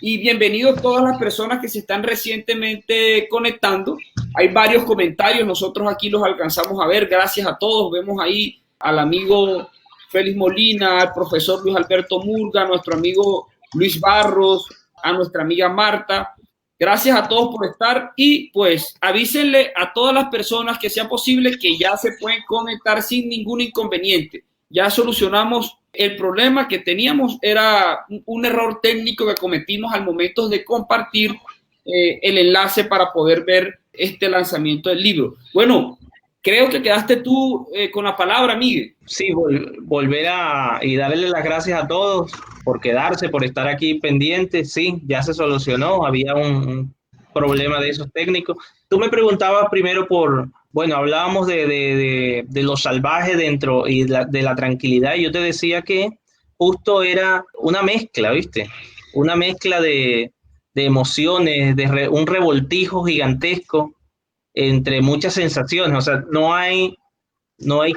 Y bienvenidos todas las personas que se están recientemente conectando. Hay varios comentarios, nosotros aquí los alcanzamos a ver, gracias a todos. Vemos ahí al amigo Félix Molina, al profesor Luis Alberto Murga, a nuestro amigo Luis Barros, a nuestra amiga Marta. Gracias a todos por estar y pues avísenle a todas las personas que sea posible que ya se pueden conectar sin ningún inconveniente. Ya solucionamos el problema que teníamos, era un error técnico que cometimos al momento de compartir el enlace para poder ver este lanzamiento del libro. Bueno, creo que quedaste tú con la palabra, Miguel. Sí, volver y darle las gracias a todos por quedarse, por estar aquí pendientes. Sí, ya se solucionó, había un problema de esos técnicos. Tú me preguntabas primero bueno, hablábamos de lo salvaje dentro y de la tranquilidad, y yo te decía que justo era una mezcla, ¿viste? Una mezcla de emociones, un revoltijo gigantesco entre muchas sensaciones. O sea, no hay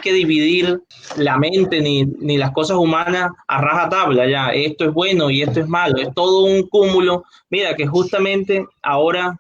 que dividir la mente ni las cosas humanas a rajatabla, ya, esto es bueno y esto es malo, es todo un cúmulo. Mira que justamente ahora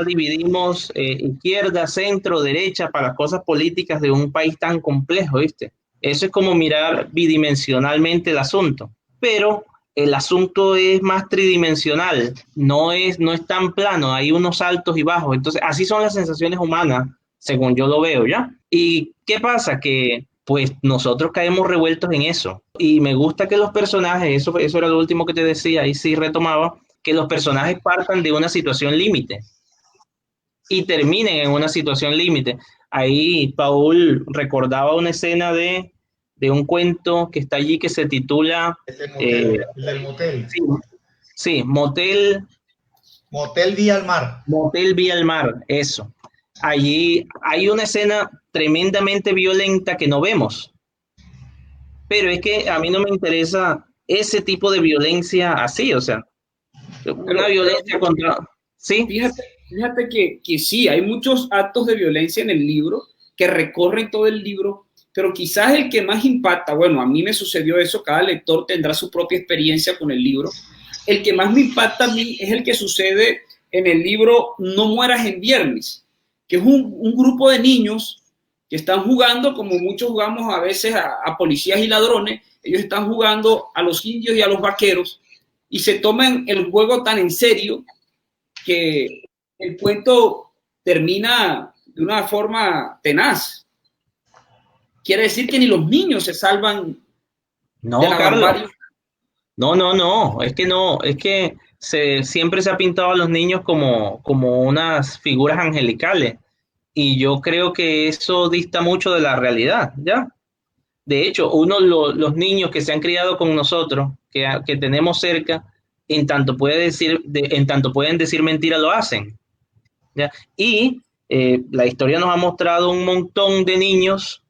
dividimos izquierda, centro, derecha para las cosas políticas de un país tan complejo, ¿viste? Eso es como mirar bidimensionalmente el asunto, pero el asunto es más tridimensional, no es tan plano, hay unos altos y bajos. Entonces así son las sensaciones humanas, según yo lo veo, ¿ya? ¿Y qué pasa? Que pues nosotros caemos revueltos en eso. Y me gusta que los personajes, eso era lo último que te decía, y sí retomaba, que los personajes partan de una situación límite y terminen en una situación límite. Ahí Paul recordaba una escena de un cuento que está allí que se titula... El del motel. Sí, sí, Motel Vía al Mar. Motel Vía al Mar, eso. Allí hay una escena tremendamente violenta que no vemos, pero es que a mí no me interesa ese tipo de violencia así, o sea, una violencia contra... ¿Sí? Fíjate que sí, hay muchos actos de violencia en el libro que recorren todo el libro, pero quizás el que más impacta, bueno, a mí me sucedió eso, cada lector tendrá su propia experiencia con el libro, el que más me impacta a mí es el que sucede en el libro No mueras en viernes, que es un grupo de niños que están jugando, como muchos jugamos a veces a policías y ladrones, ellos están jugando a los indios y a los vaqueros, y se toman el juego tan en serio que el cuento termina de una forma tenaz. Quiere decir que ni los niños se salvan no, de la Carlos. No, es que no, es que siempre se ha pintado a los niños como unas figuras angelicales, y yo creo que eso dista mucho de la realidad, ¿ya? De hecho, los niños que se han criado con nosotros, que tenemos cerca, en tanto pueden decir mentira, lo hacen, ¿ya? Y la historia nos ha mostrado un montón de niños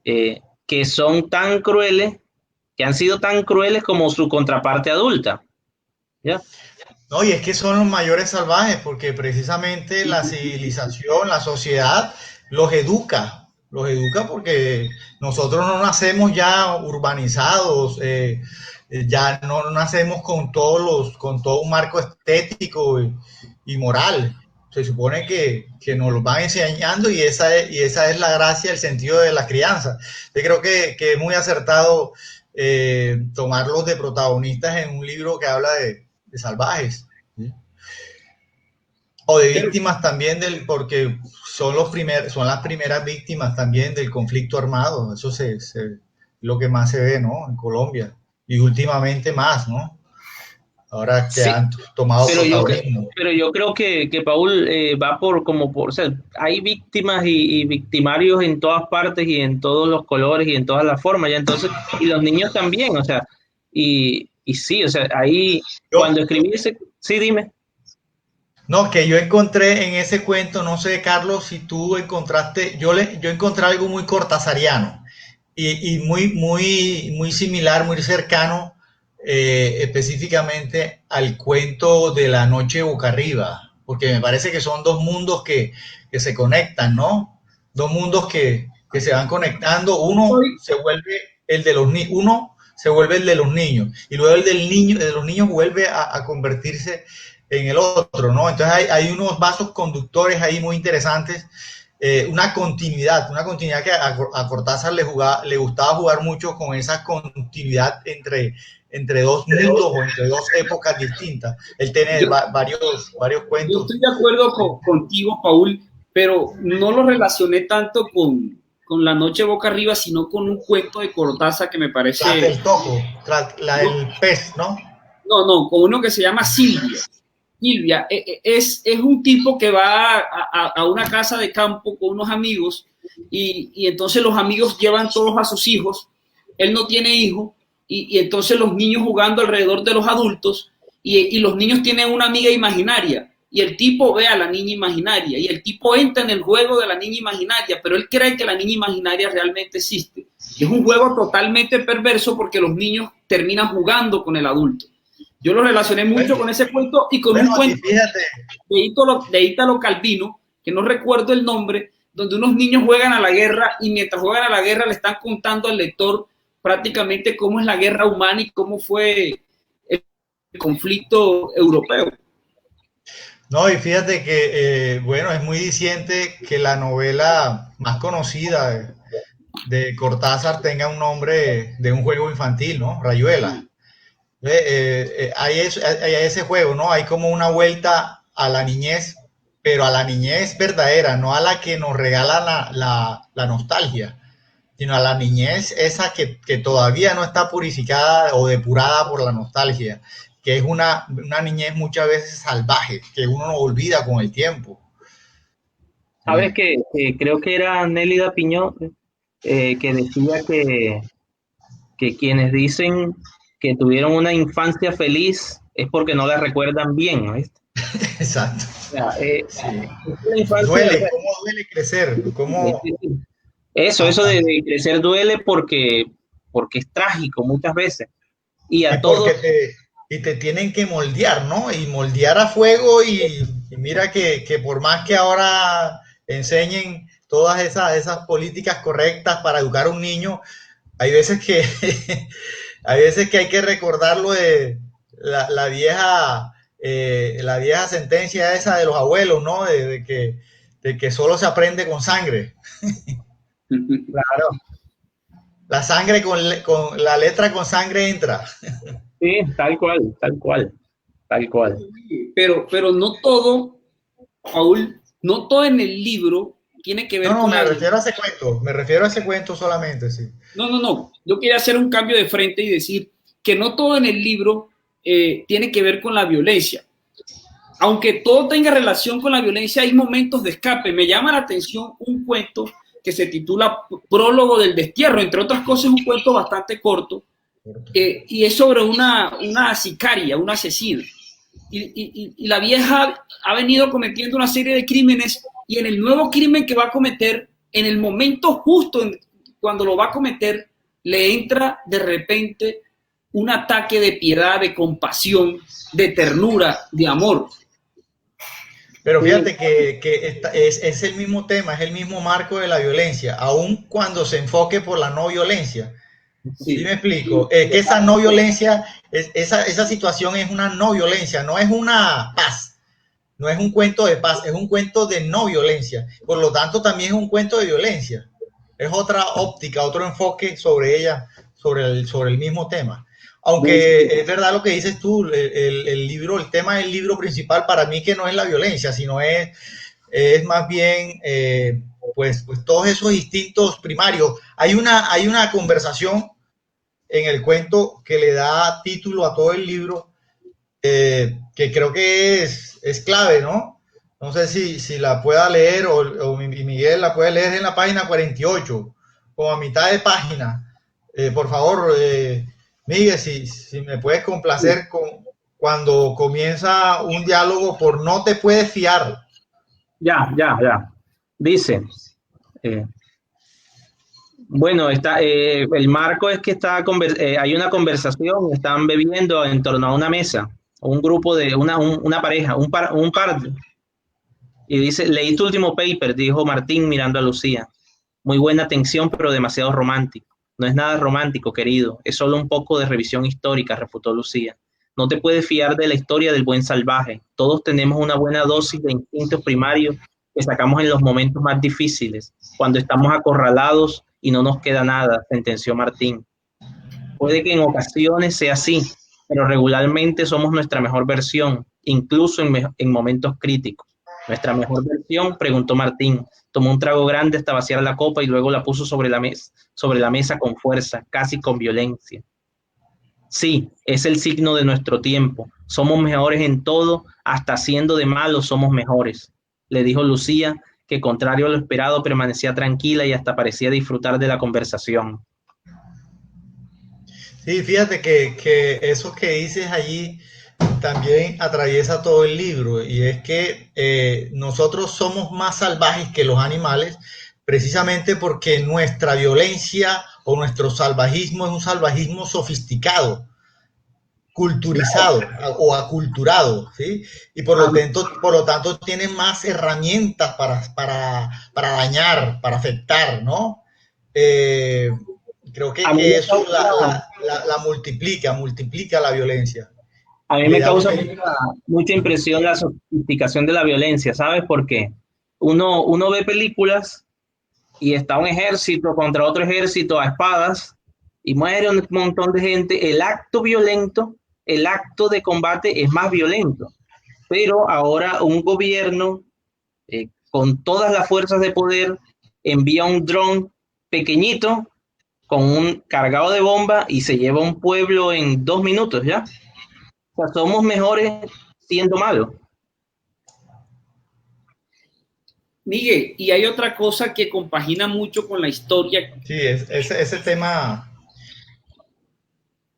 que son tan crueles, que han sido tan crueles como su contraparte adulta, ¿ya? No, y es que son los mayores salvajes, porque precisamente la civilización, la sociedad, los educa porque nosotros no nacemos ya urbanizados, ya no nacemos con todo un marco estético y moral. Se supone que nos lo van enseñando, y esa es la gracia, el sentido de la crianza. Yo creo que es muy acertado tomarlos de protagonistas en un libro que habla de salvajes, ¿sí? O de víctimas también, porque son las primeras víctimas también del conflicto armado. Eso es lo que más se ve, ¿no? En Colombia, y últimamente más, ¿no? Ahora que Sí, han tomado protagonismo. pero yo creo que Paul va o sea, hay víctimas y victimarios en todas partes y en todos los colores y en todas las formas, ya. Entonces, y los niños también, o sea, y sí, o sea, ahí cuando escribí ese, sí, dime. No, que yo encontré en ese cuento, no sé, Carlos, si tú encontraste, yo encontré algo muy cortasariano y muy similar, muy cercano, específicamente al cuento de La noche boca arriba, porque me parece que son dos mundos que se conectan, ¿no? Dos mundos que se van conectando. Uno se vuelve el de los niños, uno se vuelve el de los niños, y luego de los niños vuelve a convertirse en el otro, ¿no? Entonces hay unos vasos conductores ahí muy interesantes, una continuidad que a Cortázar le gustaba jugar mucho con esa continuidad entre dos mundos o entre dos épocas distintas. Él tiene varios cuentos. Yo estoy de acuerdo contigo, Paul, pero no lo relacioné tanto con La Noche Boca Arriba, sino con un cuento de Cortázar que me parece... Tras el toco, el pez, ¿no? No, con uno que se llama Silvia. Silvia es un tipo que va a una casa de campo con unos amigos y entonces los amigos llevan todos a sus hijos, él no tiene hijos y entonces los niños jugando alrededor de los adultos y los niños tienen una amiga imaginaria y el tipo ve a la niña imaginaria y el tipo entra en el juego de la niña imaginaria, pero él cree que la niña imaginaria realmente existe. Es un juego totalmente perverso porque los niños terminan jugando con el adulto. Yo lo relacioné mucho con ese cuento y con un cuento de Ítalo Calvino, que no recuerdo el nombre, donde unos niños juegan a la guerra y mientras juegan a la guerra le están contando al lector prácticamente cómo es la guerra humana y cómo fue el conflicto europeo. No, y fíjate que, bueno, es muy diciente que la novela más conocida de Cortázar tenga un nombre de un juego infantil, ¿no? Rayuela. Hay ese juego, ¿no? Hay como una vuelta a la niñez, pero a la niñez verdadera, no a la que nos regala la nostalgia, sino a la niñez esa que todavía no está purificada o depurada por la nostalgia, que es una niñez muchas veces salvaje, que uno no olvida con el tiempo. Sabes que creo que era Nélida Piñón que decía que quienes dicen que tuvieron una infancia feliz es porque no la recuerdan bien, ¿no? Exacto. O sea, sí. Duele, ¿cómo duele crecer? ¿Cómo... Eso de crecer duele porque es trágico muchas veces. Y todos... Y te tienen que moldear, ¿no? Y moldear a fuego y mira que por más que ahora enseñen todas esas políticas correctas para educar a un niño, hay veces que hay que recordarlo de la vieja sentencia esa de los abuelos, ¿no? De que solo se aprende con sangre. Claro. La sangre con la letra con sangre entra. Sí, tal cual. Pero no todo, Paul, no todo en el libro tiene que ver con... me refiero a ese cuento solamente, sí. No. Yo quería hacer un cambio de frente y decir que no todo en el libro tiene que ver con la violencia. Aunque todo tenga relación con la violencia, hay momentos de escape. Me llama la atención un cuento que se titula Prólogo del destierro, entre otras cosas, un cuento bastante corto, y es sobre una sicaria, una asesina. Y la vieja ha venido cometiendo una serie de crímenes y en el nuevo crimen que va a cometer, en el momento justo cuando lo va a cometer, le entra de repente un ataque de piedad, de compasión, de ternura, de amor. Pero fíjate que es el mismo tema, es el mismo marco de la violencia, aun cuando se enfoque por la no violencia. ¿Sí me explico? Que esa no violencia, esa situación es una no violencia, no es una paz, no es un cuento de paz, es un cuento de no violencia. Por lo tanto, también es un cuento de violencia. Es otra óptica, otro enfoque sobre ella, sobre el mismo tema. Aunque es verdad lo que dices tú, el libro, el tema del libro principal para mí que no es la violencia, sino es más bien pues todos esos instintos primarios. Hay una conversación en el cuento que le da título a todo el libro, que creo que es clave, ¿no? No sé si la pueda leer o Miguel la puede leer en la página 48, como a mitad de página. Por favor, Miguel, si me puedes complacer cuando comienza un diálogo por no te puedes fiar. Ya. Dice, bueno, el marco es que hay una conversación, están bebiendo en torno a una mesa, un grupo de una pareja, un par. Y dice, leí tu último paper, dijo Martín mirando a Lucía. Muy buena tensión, pero demasiado romántico. No es nada romántico, querido, es solo un poco de revisión histórica, refutó Lucía. No te puedes fiar de la historia del buen salvaje. Todos tenemos una buena dosis de instintos primarios que sacamos en los momentos más difíciles, cuando estamos acorralados y no nos queda nada, sentenció Martín. Puede que en ocasiones sea así, pero regularmente somos nuestra mejor versión, incluso en momentos críticos. ¿Nuestra mejor versión?, preguntó Martín. Tomó un trago grande hasta vaciar la copa y luego la puso sobre la mesa con fuerza, casi con violencia. Sí, es el signo de nuestro tiempo. Somos mejores en todo, hasta siendo de malos somos mejores, le dijo Lucía, que contrario a lo esperado permanecía tranquila y hasta parecía disfrutar de la conversación. Sí, fíjate que eso que dices allí también atraviesa todo el libro, y es que nosotros somos más salvajes que los animales precisamente porque nuestra violencia o nuestro salvajismo es un salvajismo sofisticado, culturizado o aculturado, ¿sí? Y por lo tanto tienen más herramientas para dañar, para afectar, ¿no? Eh, Creo que eso la multiplica la violencia. A mí me causa mucha impresión la sofisticación de la violencia, ¿sabes por qué? Uno ve películas y está un ejército contra otro ejército a espadas y muere un montón de gente. El acto violento, el acto de combate es más violento, pero ahora un gobierno con todas las fuerzas de poder envía un dron pequeñito con un cargado de bomba y se lleva un pueblo en 2 minutos, ¿ya? O sea, somos mejores siendo malos. Miguel, y hay otra cosa que compagina mucho con la historia. Sí, ese tema.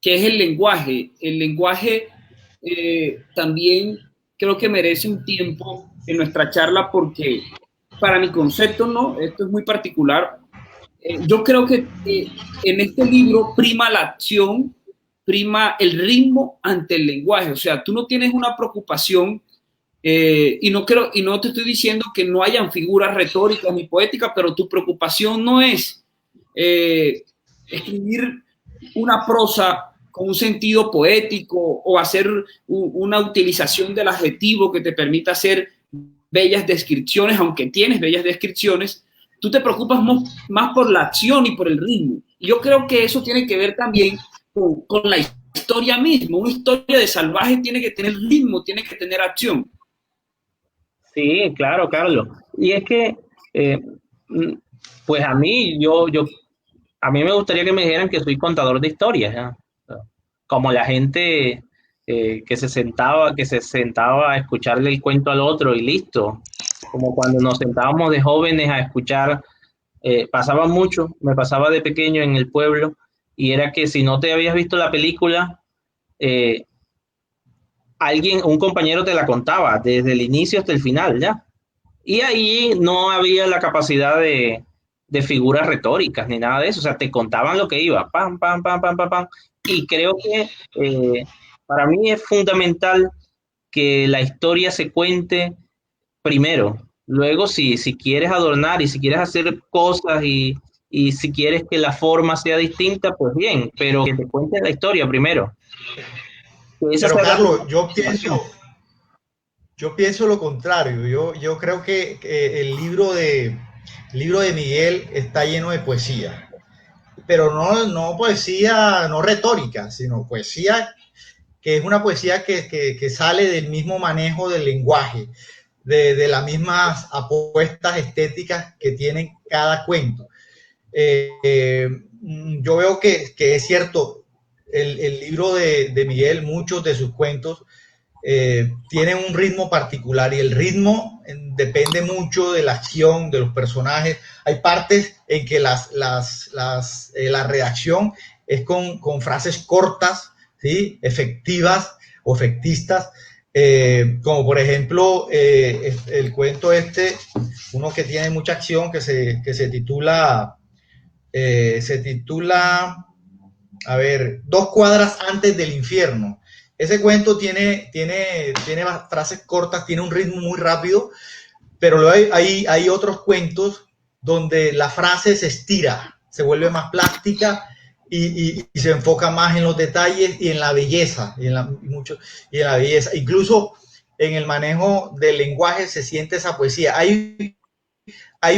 Que es el lenguaje. El lenguaje también creo que merece un tiempo en nuestra charla porque para mi concepto, ¿no? Esto es muy particular. Yo creo que en este libro prima la acción, prima el ritmo ante el lenguaje. O sea, tú no tienes una preocupación y no te estoy diciendo que no hayan figuras retóricas ni poéticas, pero tu preocupación no es escribir una prosa con un sentido poético o hacer una utilización del adjetivo que te permita hacer bellas descripciones, aunque tienes bellas descripciones. Tú te preocupas más por la acción y por el ritmo. Y yo creo que eso tiene que ver también con la historia misma. Una historia de salvaje tiene que tener ritmo, tiene que tener acción. Sí, claro, Carlos. Y es que, pues a mí me gustaría que me dijeran que soy contador de historias, ¿ya? Como la gente que se sentaba a escucharle el cuento al otro y listo. Como cuando nos sentábamos de jóvenes a escuchar, me pasaba de pequeño en el pueblo, y era que si no te habías visto la película, un compañero te la contaba desde el inicio hasta el final, ¿ya? Y ahí no había la capacidad de figuras retóricas ni nada de eso, o sea, te contaban lo que iba, pam, pam, pam, pam, pam, pam. Y creo que para mí es fundamental que la historia se cuente primero. Luego, si quieres adornar y si quieres hacer cosas y si quieres que la forma sea distinta, pues bien, pero que te cuente la historia primero. Pero Carlos, yo pienso lo contrario. Yo creo que el libro de Miguel está lleno de poesía, pero no poesía no retórica, sino poesía que es una poesía que sale del mismo manejo del lenguaje, de las mismas apuestas estéticas que tienen cada cuento. Yo veo que es cierto, el libro de Miguel, muchos de sus cuentos tienen un ritmo particular, y el ritmo depende mucho de la acción de los personajes. Hay partes en que la redacción es con frases cortas, ¿sí? Efectivas o efectistas, como por ejemplo el cuento uno que tiene mucha acción, que se titula a ver, 2 cuadras antes del infierno. Ese cuento tiene frases cortas, tiene un ritmo muy rápido, pero luego hay otros cuentos donde la frase se estira, se vuelve más plástica y se enfoca más en los detalles y en la belleza, y en la belleza. Incluso en el manejo del lenguaje se siente esa poesía. Hay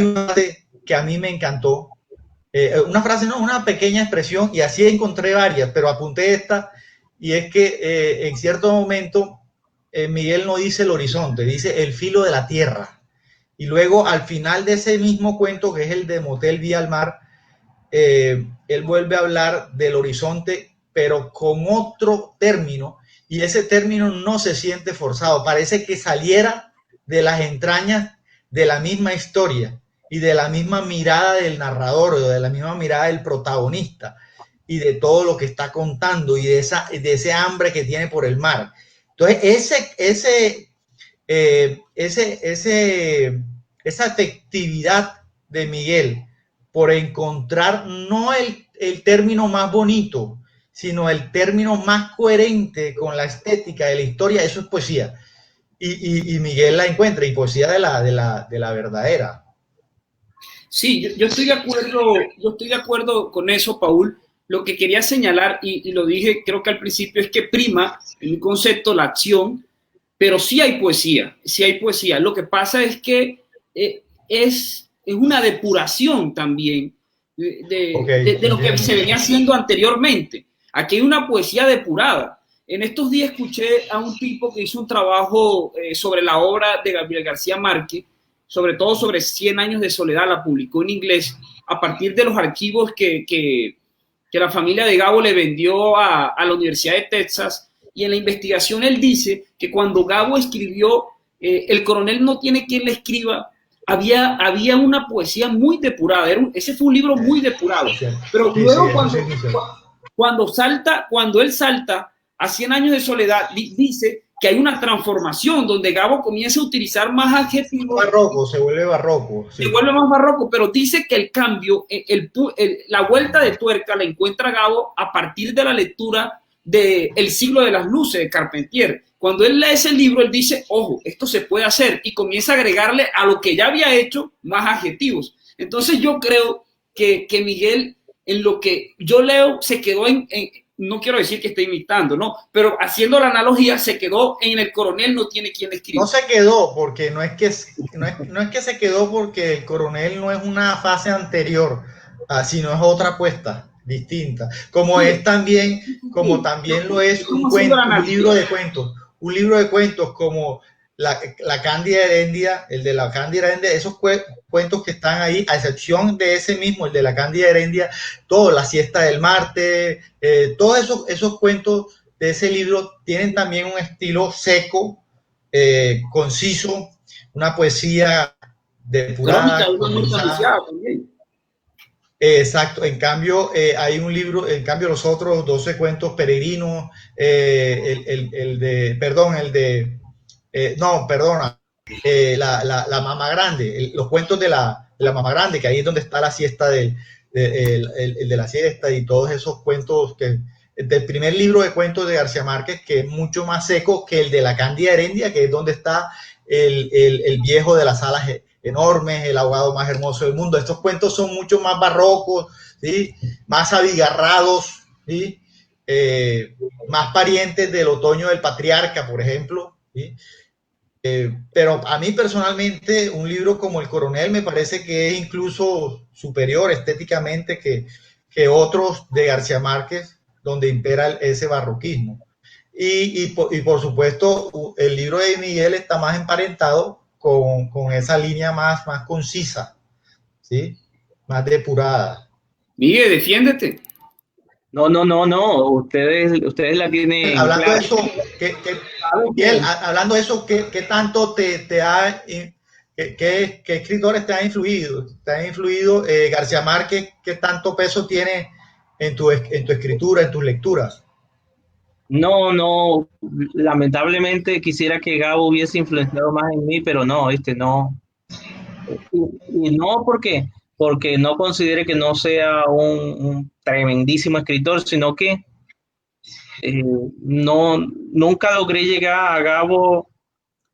una frase que a mí me encantó, una frase, no, una pequeña expresión, y así encontré varias, pero apunté esta, y es que en cierto momento Miguel no dice el horizonte, dice el filo de la tierra. Y luego al final de ese mismo cuento, que es el de Motel Vía al Mar, él vuelve a hablar del horizonte, pero con otro término, y ese término no se siente forzado, parece que saliera de las entrañas de la misma historia y de la misma mirada del narrador o de la misma mirada del protagonista y de todo lo que está contando y de ese hambre que tiene por el mar. Entonces, esa afectividad de Miguel por encontrar no el término más bonito, sino el término más coherente con la estética de la historia, eso es poesía. Y Miguel la encuentra, y poesía de la verdadera. Sí, yo estoy de acuerdo con eso, Paul. Lo que quería señalar, y lo dije creo que al principio, es que prima en mi concepto la acción, pero sí hay poesía, sí hay poesía. Lo que pasa es que es una depuración también de lo que se venía haciendo anteriormente. Aquí hay una poesía depurada. En estos días escuché a un tipo que hizo un trabajo sobre la obra de Gabriel García Márquez, sobre todo sobre 100 años de soledad, la publicó en inglés, a partir de los archivos que la familia de Gabo le vendió a la Universidad de Texas, y en la investigación él dice que cuando Gabo escribió El coronel no tiene quien le escriba, había una poesía muy depurada, ese fue un libro muy depurado, pero luego cuando él salta a 100 años de soledad, dice que hay una transformación donde Gabo comienza a utilizar más adjetivos. Se vuelve barroco. Sí. Se vuelve más barroco, pero dice que el cambio, la vuelta de tuerca la encuentra Gabo a partir de la lectura de El siglo de las luces de Carpentier. Cuando él lee ese libro, él dice, ojo, esto se puede hacer, y comienza a agregarle a lo que ya había hecho más adjetivos. Entonces yo creo que Miguel, en lo que yo leo, se quedó no quiero decir que esté imitando, no, pero haciendo la analogía, se quedó en El coronel no tiene quien escribir. No se quedó, porque no es que se quedó porque El coronel no es una fase anterior, sino es otra apuesta distinta, como también lo es un libro de cuentos como la Cándida Herendia, el de la Cándida Herendia, esos cuentos que están ahí, a excepción de ese mismo, el de la Cándida Herendia, todo, La siesta del Marte, todos esos cuentos de ese libro tienen también un estilo seco, conciso, una poesía depurada. Exacto, en cambio hay un libro, en cambio los otros 12 cuentos peregrinos, la Mama Grande, los cuentos de la Mama Grande, que ahí es donde está la siesta el de la siesta, y todos esos cuentos del primer libro de cuentos de García Márquez, que es mucho más seco que el de la Cándida Herendia, que es donde está el viejo de las alas enormes, el abogado más hermoso del mundo. Estos cuentos son mucho más barrocos, ¿sí? Más abigarrados, ¿sí? Más parientes del Otoño del Patriarca, por ejemplo, ¿sí? Pero a mí personalmente un libro como El coronel me parece que es incluso superior estéticamente que otros de García Márquez, donde impera ese barroquismo. Y por supuesto el libro de Miguel está más emparentado con esa línea más concisa, ¿sí? Más depurada. Miguel, defiéndete. No. Ustedes la tienen. Hablando de eso, Miguel, hablando de eso, ¿qué tanto te ha, qué escritores te han influido? ¿Te ha influido García Márquez? ¿Qué tanto peso tiene en tu escritura, en tus lecturas? No, lamentablemente quisiera que Gabo hubiese influenciado más en mí, pero no. Y no porque no considere que no sea un tremendísimo escritor, sino que nunca logré llegar a Gabo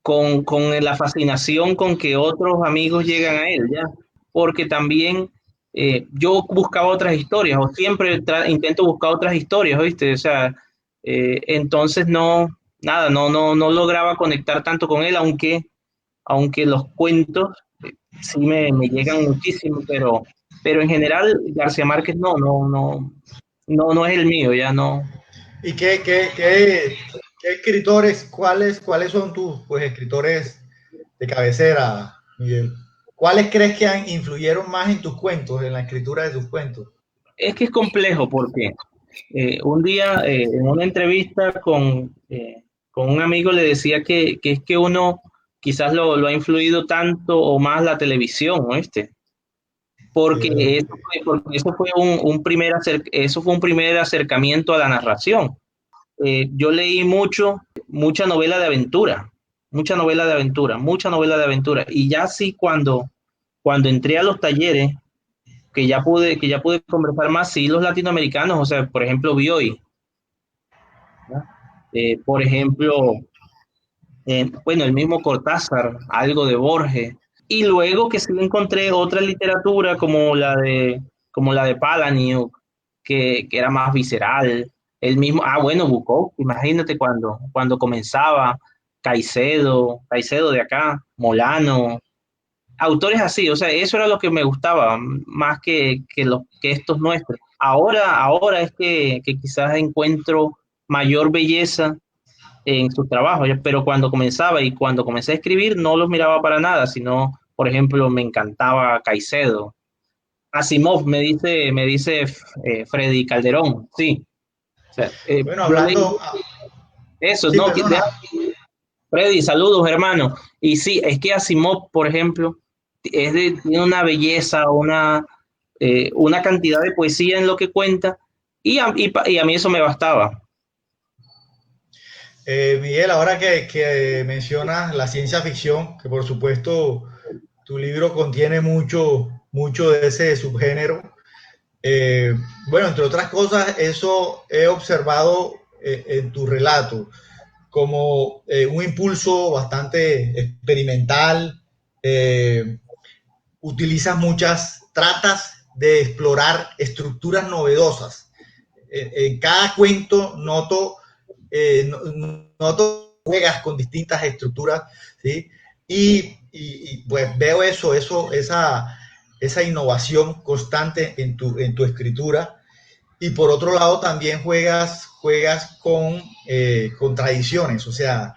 con la fascinación con que otros amigos llegan a él, ¿ya? Porque también yo buscaba otras historias, o siempre intento buscar otras historias, ¿viste? O sea, entonces no lograba conectar tanto con él, aunque los cuentos sí me llegan muchísimo, pero en general García Márquez no es el mío, ya no. ¿Y qué escritores, cuáles son tus pues, escritores de cabecera, Miguel? ¿Cuáles crees que influyeron más en tus cuentos, en la escritura de tus cuentos? Es que es complejo porque un día en una entrevista con un amigo le decía que es que uno quizás lo ha influido tanto o más la televisión, ¿oíste? Porque eso fue eso fue un primer acercamiento a la narración. Yo leí mucha novela de aventura, mucha novela de aventura, mucha novela de aventura. Y ya sí cuando entré a los talleres, que ya pude conversar más, sí, los latinoamericanos, o sea, por ejemplo, Bioy, ¿no? Por ejemplo, bueno, el mismo Cortázar, algo de Borges. Y luego que sí encontré otra literatura como la de Palahniuk, que era más visceral. El mismo, bueno, Bukowski, imagínate cuando comenzaba, Caicedo de acá, Molano, autores así, o sea, eso era lo que me gustaba, más que estos nuestros. Ahora es que quizás encuentro mayor belleza en sus trabajos, pero cuando comenzaba y cuando comencé a escribir no los miraba para nada, sino, por ejemplo, me encantaba Caicedo. Asimov, me dice Freddy Calderón, sí. O sea, Bueno, yo leí hablando, eso, sí, ¿no? perdona. Freddy, saludos, hermano. Y sí, es que Asimov, por ejemplo, tiene una belleza, una cantidad de poesía en lo que cuenta, y a mí eso me bastaba. Miguel, ahora que mencionas la ciencia ficción, que por supuesto tu libro contiene mucho de ese subgénero. Bueno, entre otras cosas, eso he observado en tu relato como un impulso bastante experimental. eh, tratas de explorar estructuras novedosas. En cada cuento noto juegas con distintas estructuras, ¿sí? Pues veo esa innovación constante en tu escritura. Y por otro lado también juegas con tradiciones, o sea,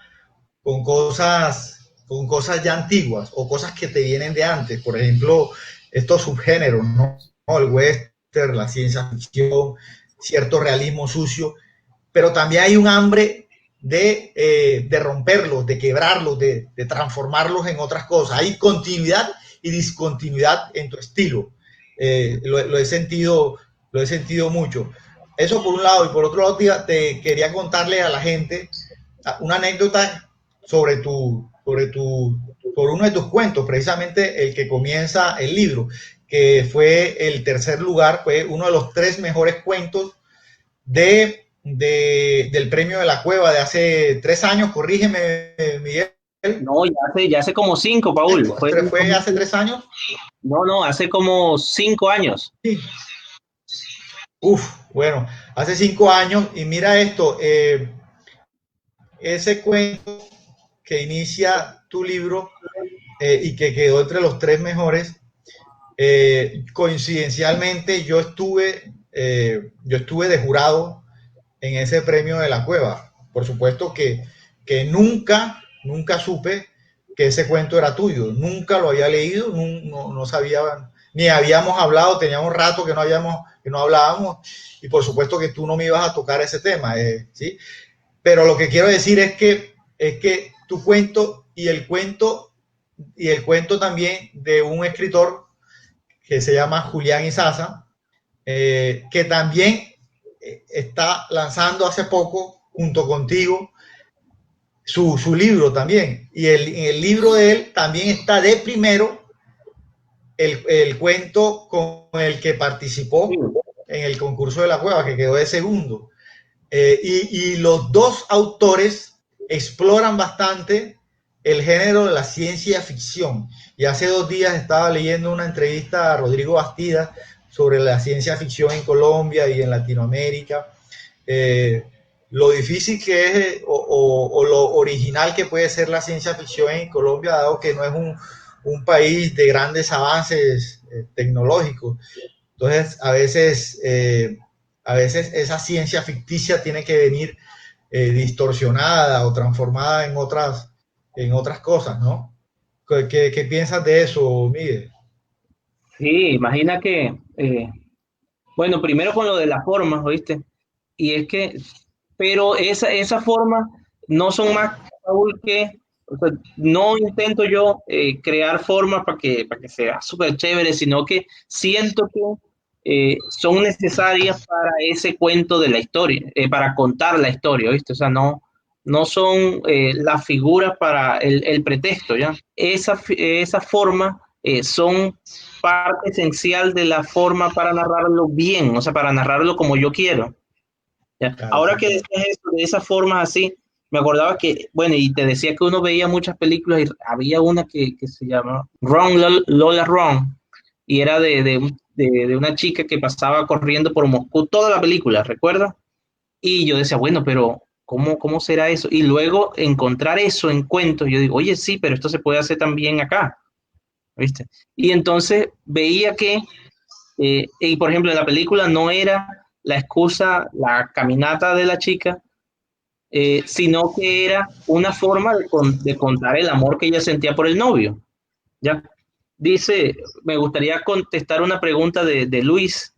con cosas ya antiguas o cosas que te vienen de antes. Por ejemplo, estos subgéneros, ¿no? El western, la ciencia ficción, cierto realismo sucio, pero también hay un hambre de romperlos, de quebrarlos, de transformarlos en otras cosas. Hay continuidad y discontinuidad en tu estilo. Lo he sentido mucho. Eso por un lado. Y por otro lado, te quería contarle a la gente una anécdota por uno de tus cuentos, precisamente el que comienza el libro, que fue el tercer lugar, fue uno de los 3 mejores cuentos del premio de la Cueva de hace 3 años, corrígeme, Miguel. No, ya hace como 5, Paul. ¿Fue hace 3 años? No, hace como 5 años. Sí. Bueno, hace 5 años, y mira esto, ese cuento que inicia tu libro y que quedó entre los 3 mejores, coincidencialmente yo estuve de jurado en ese premio de la Cueva. Por supuesto que nunca supe que ese cuento era tuyo, nunca lo había leído, no sabía, ni habíamos hablado, teníamos rato que no hablábamos, y por supuesto que tú no me ibas a tocar ese tema, ¿sí? Pero lo que quiero decir es que tu cuento y el cuento también de un escritor que se llama Julián Izaza, que también está lanzando hace poco, junto contigo, su libro también. Y en el libro de él también está de primero el cuento con el que participó en el concurso de la Cueva, que quedó de segundo. Y los dos autores exploran bastante el género de la ciencia ficción. Y hace 2 días estaba leyendo una entrevista a Rodrigo Bastida sobre la ciencia ficción en Colombia y en Latinoamérica. Lo difícil que es o lo original que puede ser la ciencia ficción en Colombia, dado que no es un país de grandes avances tecnológicos. Entonces, a veces esa ciencia ficticia tiene que venir distorsionada o transformada en otras cosas, ¿no? ¿Qué piensas de eso, Miguel? Sí, imagina que, bueno, primero con lo de las formas, ¿oíste? Y es que, pero esa forma no son más, Raúl, que, o sea, no intento yo crear formas para que sea súper chévere, sino que siento que son necesarias para ese cuento de la historia, para contar la historia, ¿viste? O sea, no son las figuras para el pretexto, ¿ya? Esa forma son parte esencial de la forma para narrarlo bien, o sea, para narrarlo como yo quiero. ¿Ya? Claro, Ahora que claro. decías eso, de esa forma así, me acordaba que, bueno, y te decía que uno veía muchas películas y había una que se llama Lola Run, y era de una chica que pasaba corriendo por Moscú toda la película, ¿recuerdas? Y yo decía, bueno, pero ¿cómo será eso? Y luego encontrar eso en cuentos, yo digo, oye, sí, pero esto se puede hacer también acá, ¿viste? Y entonces veía que y por ejemplo, en la película no era la excusa, la caminata de la chica, sino que era una forma de contar el amor que ella sentía por el novio. ¿Ya? Dice, me gustaría contestar una pregunta de Luis,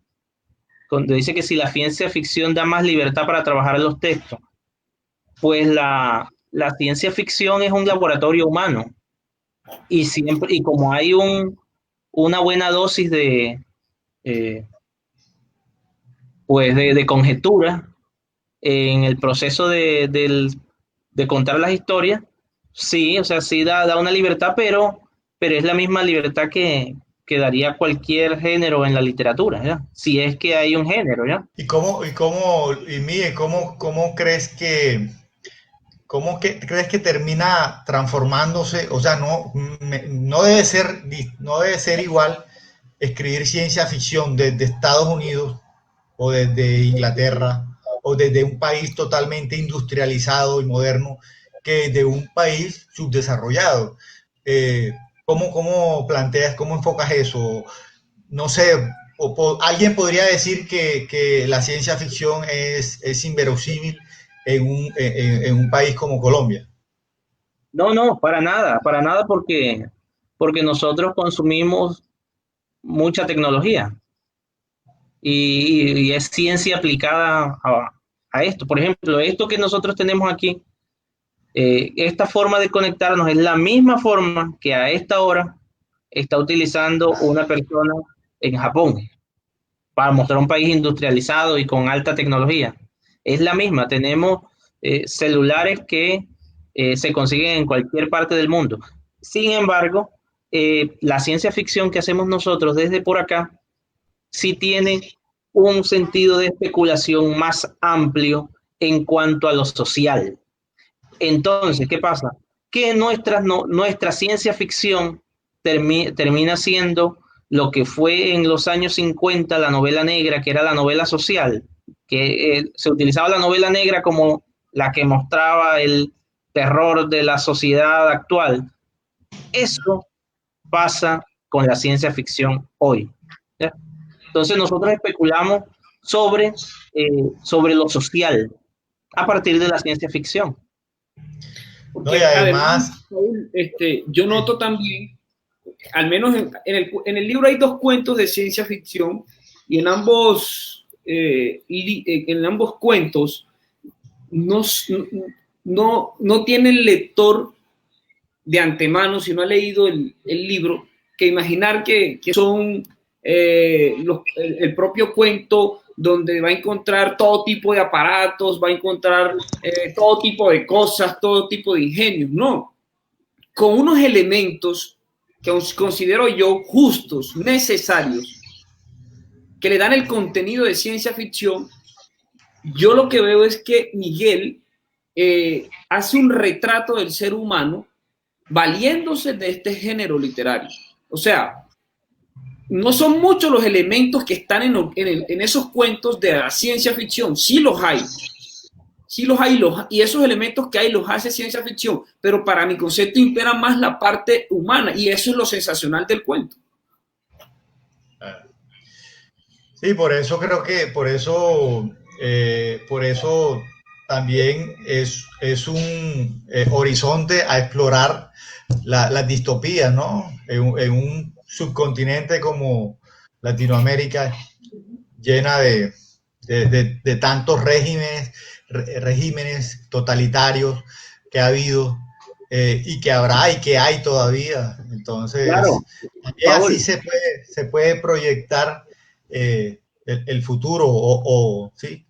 cuando dice que si la ciencia ficción da más libertad para trabajar los textos, pues la ciencia ficción es un laboratorio humano y siempre, y como hay una buena dosis eh, de conjetura, en el proceso de contar las historias, sí, o sea, sí da una libertad, pero es la misma libertad que daría cualquier género en la literatura, ¿ya? Si es que hay un género, ¿ya? Y Miguel, cómo crees que termina transformándose? O sea, no debe ser igual escribir ciencia ficción desde Estados Unidos o desde Inglaterra o desde un país totalmente industrializado y moderno que de un país subdesarrollado. Eh, ¿Cómo planteas, cómo enfocas eso? No sé, alguien podría decir que la ciencia ficción es inverosímil en un país como Colombia. No, para nada porque nosotros consumimos mucha tecnología y es ciencia aplicada a esto. Por ejemplo, esto que nosotros tenemos aquí, esta forma de conectarnos es la misma forma que a esta hora está utilizando una persona en Japón para mostrar un país industrializado y con alta tecnología. Es la misma, tenemos celulares que se consiguen en cualquier parte del mundo. Sin embargo, la ciencia ficción que hacemos nosotros desde por acá sí tiene un sentido de especulación más amplio en cuanto a lo social. Entonces, ¿qué pasa? Que nuestra ciencia ficción termina siendo lo que fue en los años 50 la novela negra, que era la novela social, que se utilizaba la novela negra como la que mostraba el terror de la sociedad actual. Eso pasa con la ciencia ficción hoy. ¿Ya? Entonces nosotros especulamos sobre, sobre lo social a partir de la ciencia ficción. ¿No? Y Porque además, además, Saúl, yo sí, noto también, al menos en el libro hay dos cuentos de ciencia ficción y en ambos cuentos no, no tiene el lector de antemano, si no ha leído el libro, que imaginar que son el propio cuento donde va a encontrar todo tipo de aparatos, va a encontrar todo tipo de cosas, todo tipo de ingenios. No, con unos elementos que considero yo justos, necesarios, que le dan el contenido de ciencia ficción. Yo lo que veo es que Miguel hace un retrato del ser humano valiéndose de este género literario. O sea, no son muchos los elementos que están en esos cuentos de la ciencia ficción. Sí los hay. Sí los hay, y esos elementos que hay los hace ciencia ficción, pero para mi concepto impera más la parte humana, y eso es lo sensacional del cuento. Sí, por eso creo que, por eso también es un horizonte a explorar las distopías, ¿no? En un subcontinente como Latinoamérica, llena de tantos regímenes totalitarios que ha habido, y que habrá y que hay todavía. Entonces, Claro, así se puede proyectar el futuro, ¿sí?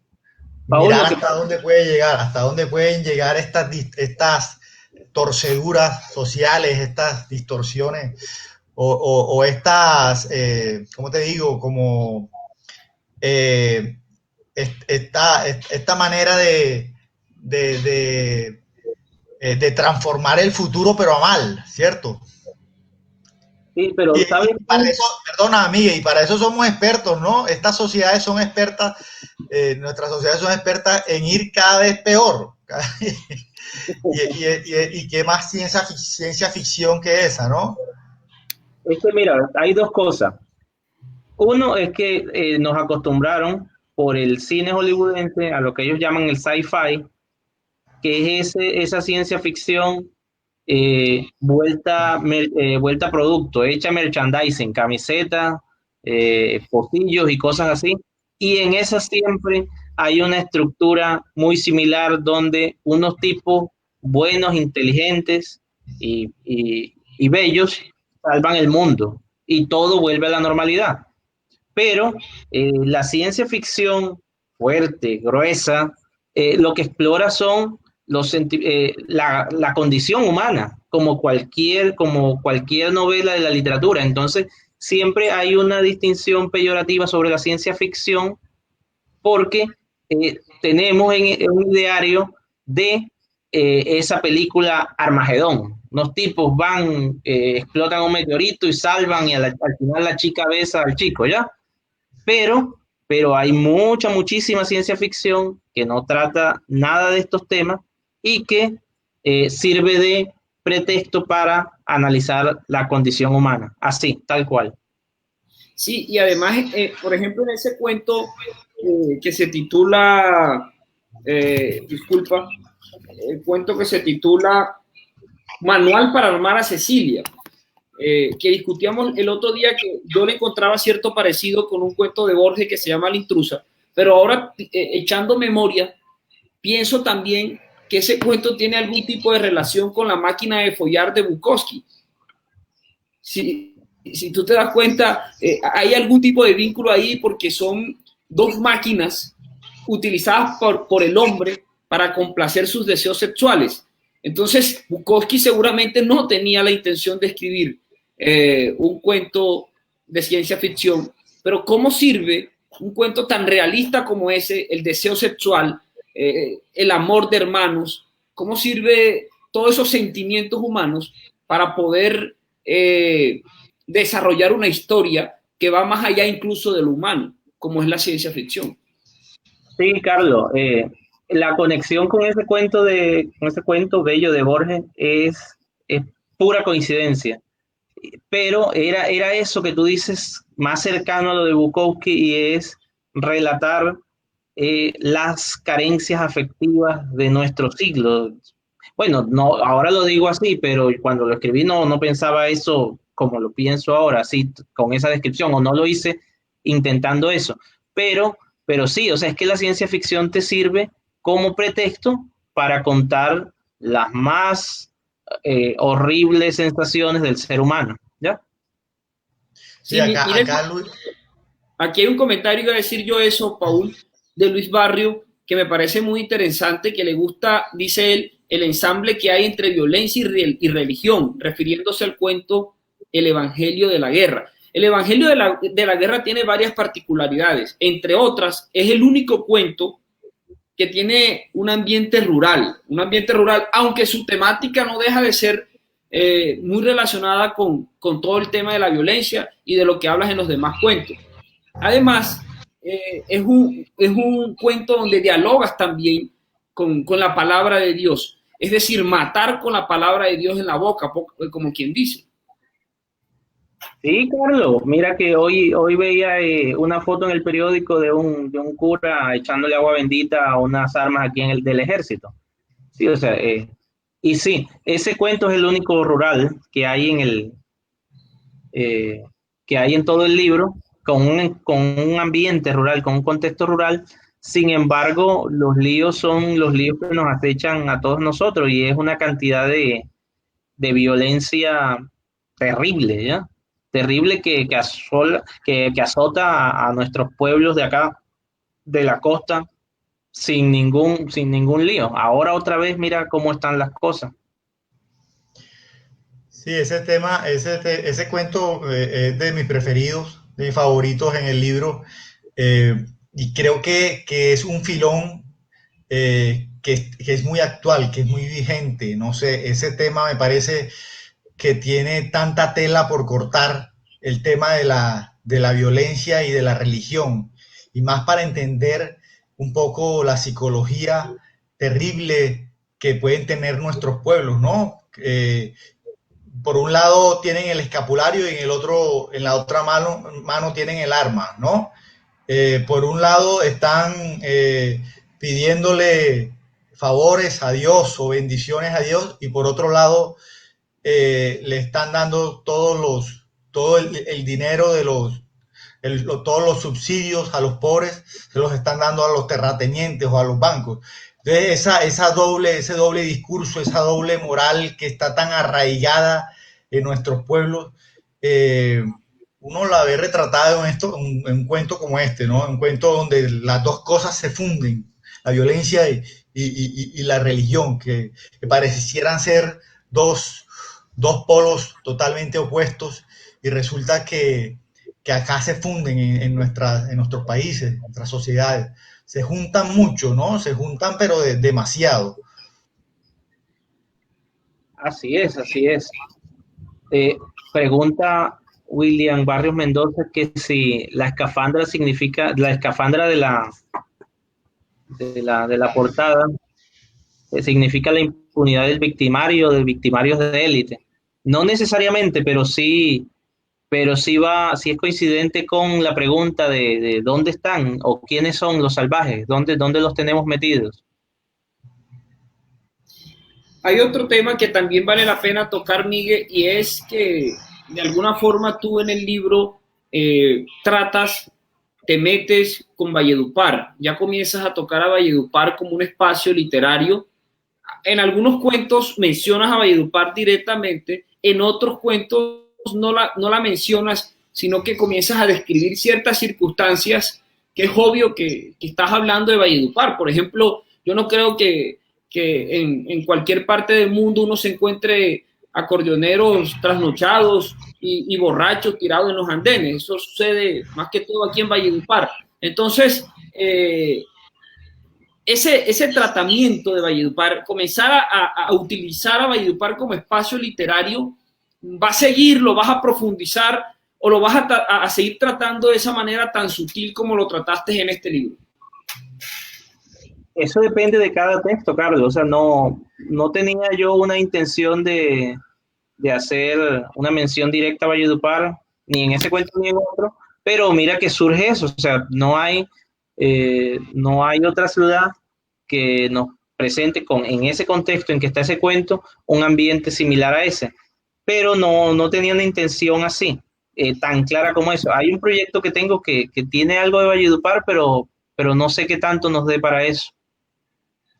Paul, Mirar hasta dónde pueden llegar estas torceduras sociales, estas distorsiones o estas, ¿cómo te digo? Como esta manera de transformar el futuro, pero a mal, ¿cierto? sí, pero Y ¿sabes? para eso, perdona, amiga, y para eso somos expertos, ¿no? Estas sociedades son expertas, nuestras sociedades son expertas en ir cada vez peor. Y qué más ciencia ficción que esa, ¿no? Es que mira, hay dos cosas. Uno es que nos acostumbraron por el cine hollywoodense a lo que ellos llaman el sci-fi, que es esa ciencia ficción vuelta a producto, hecha merchandising, camiseta, pocillos y cosas así. Y en esa siempre hay una estructura muy similar donde unos tipos buenos, inteligentes y bellos salvan el mundo y todo vuelve a la normalidad. Pero la ciencia ficción fuerte, gruesa, lo que explora son la condición humana, como cualquier novela de la literatura. Entonces, siempre hay una distinción peyorativa sobre la ciencia ficción porque tenemos en un ideario de esa película Armagedón. Los tipos van, explotan un meteorito y salvan y al final la chica besa al chico, ¿ya? Pero hay muchísima ciencia ficción que no trata nada de estos temas y que sirve de pretexto para analizar la condición humana, así, tal cual. Sí, y además, por ejemplo, en ese cuento que se titula, disculpa, el cuento que se titula Manual para armar a Cecilia, que discutíamos el otro día, que yo le encontraba cierto parecido con un cuento de Borges que se llama La intrusa, pero ahora echando memoria, pienso también que ese cuento tiene algún tipo de relación con La máquina de follar de Bukowski. Si tú te das cuenta, hay algún tipo de vínculo ahí porque son dos máquinas utilizadas por el hombre para complacer sus deseos sexuales. Entonces, Bukowski seguramente no tenía la intención de escribir un cuento de ciencia ficción, pero ¿cómo sirve un cuento tan realista como ese, el deseo sexual, el amor de hermanos? ¿Cómo sirve todos esos sentimientos humanos para poder desarrollar una historia que va más allá incluso de lo humano, como es la ciencia ficción? Sí, Carlos, la conexión con ese cuento bello de Borges es pura coincidencia. Pero era eso que tú dices, más cercano a lo de Bukowski, y es relatar las carencias afectivas de nuestro siglo. Bueno, no, ahora lo digo así, pero cuando lo escribí no pensaba eso como lo pienso ahora, así, con esa descripción, o no lo hice intentando eso. Pero sí, o sea, es que la ciencia ficción te sirve como pretexto para contar las más horribles sensaciones del ser humano, ¿ya? Sí, acá Luis. Aquí hay un comentario, iba a decir yo eso, Paul, de Luis Barrio, que me parece muy interesante, que le gusta, dice él, el ensamble que hay entre violencia y religión, refiriéndose al cuento El Evangelio de la Guerra. El Evangelio de la Guerra tiene varias particularidades, entre otras, es el único cuento que tiene un ambiente rural, aunque su temática no deja de ser muy relacionada con todo el tema de la violencia y de lo que hablas en los demás cuentos. Además, es un cuento donde dialogas también con la palabra de Dios, es decir, matar con la palabra de Dios en la boca, como quien dice. Sí, Carlos, mira que hoy veía una foto en el periódico de un cura echándole agua bendita a unas armas aquí del ejército. Sí, o sea, y sí, ese cuento es el único rural que hay que hay en todo el libro, con un ambiente rural, con un contexto rural. Sin embargo, los líos son los líos que nos acechan a todos nosotros y es una cantidad de violencia terrible, ¿ya? Terrible que azota a nuestros pueblos de acá, de la costa, sin ningún lío. Ahora otra vez mira cómo están las cosas. Sí, ese tema, ese cuento es de mis preferidos, de mis favoritos en el libro, y creo que es un filón que es muy actual, que es muy vigente. No sé, ese tema me parece que tiene tanta tela por cortar, el tema de la violencia y de la religión, y más para entender un poco la psicología terrible que pueden tener nuestros pueblos, ¿no? Por un lado tienen el escapulario y en la otra mano tienen el arma, ¿no? Por un lado están pidiéndole favores a Dios o bendiciones a Dios, y por otro lado le están dando todo el dinero todos los subsidios a los pobres, se los están dando a los terratenientes o a los bancos. Entonces ese doble discurso, esa doble moral que está tan arraigada en nuestros pueblos, uno la ve retratada en un cuento como este, ¿no? Un cuento donde las dos cosas se funden, la violencia y la religión, que parecieran ser dos polos totalmente opuestos, y resulta que acá se funden en nuestros países, en nuestras sociedades. Se juntan mucho, ¿no? Se juntan, pero demasiado. Así es, así es. Pregunta William Barrios Mendoza que si la escafandra significa, la escafandra de la portada, significa la impunidad del victimario de élite. No necesariamente, pero sí es coincidente con la pregunta de dónde están o quiénes son los salvajes, dónde los tenemos metidos. Hay otro tema que también vale la pena tocar, Miguel, y es que de alguna forma tú en el libro te metes con Valledupar, ya comienzas a tocar a Valledupar como un espacio literario. En algunos cuentos mencionas a Valledupar directamente, en otros cuentos no la mencionas, sino que comienzas a describir ciertas circunstancias que es obvio que estás hablando de Valledupar. Por ejemplo, yo no creo que en cualquier parte del mundo uno se encuentre acordeoneros trasnochados y borrachos tirados en los andenes. Eso sucede más que todo aquí en Valledupar. Entonces, ese tratamiento de Valledupar, comenzar a utilizar a Valledupar como espacio literario, ¿va a seguirlo, vas a profundizar o lo vas a seguir tratando de esa manera tan sutil como lo trataste en este libro? Eso depende de cada texto, Carlos. O sea, no tenía yo una intención de hacer una mención directa a Valledupar, ni en ese cuento ni en otro, pero mira que surge eso. O sea, no hay otra ciudad que nos presente en ese contexto en que está ese cuento, un ambiente similar a ese. Pero no tenía una intención así, tan clara como eso. Hay un proyecto que tengo que tiene algo de Valledupar, pero no sé qué tanto nos dé para eso.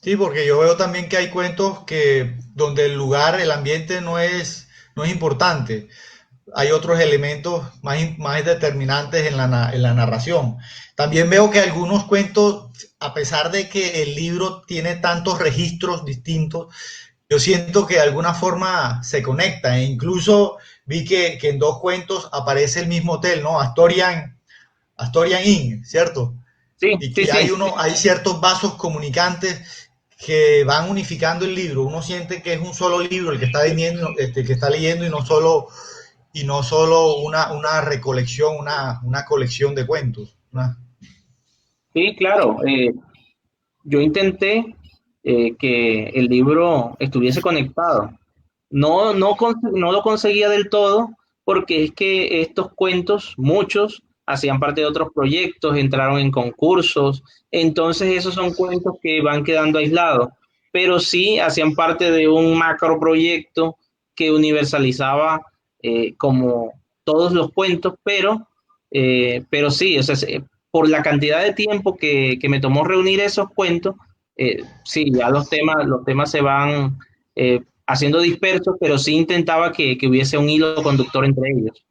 Sí, porque yo veo también que hay cuentos donde el lugar, el ambiente no es importante. Hay otros elementos más determinantes en la narración. También veo que algunos cuentos, a pesar de que el libro tiene tantos registros distintos, yo siento que de alguna forma se conecta. E incluso vi que en dos cuentos aparece el mismo hotel, ¿no? Astorian Inn, ¿cierto? Sí, Y sí, que sí. hay ciertos vasos comunicantes que van unificando el libro. Uno siente que es un solo libro el que está leyendo, que está leyendo y no solo una recolección, una colección de cuentos. Sí, claro. Yo intenté que el libro estuviese conectado. No lo conseguía del todo porque es que estos cuentos, muchos, hacían parte de otros proyectos, entraron en concursos, entonces esos son cuentos que van quedando aislados, pero sí hacían parte de un macro proyecto que universalizaba como todos los cuentos, pero sí, o sea, por la cantidad de tiempo que me tomó reunir esos cuentos, sí, ya los temas se van haciendo dispersos, pero sí intentaba que hubiese un hilo conductor entre ellos.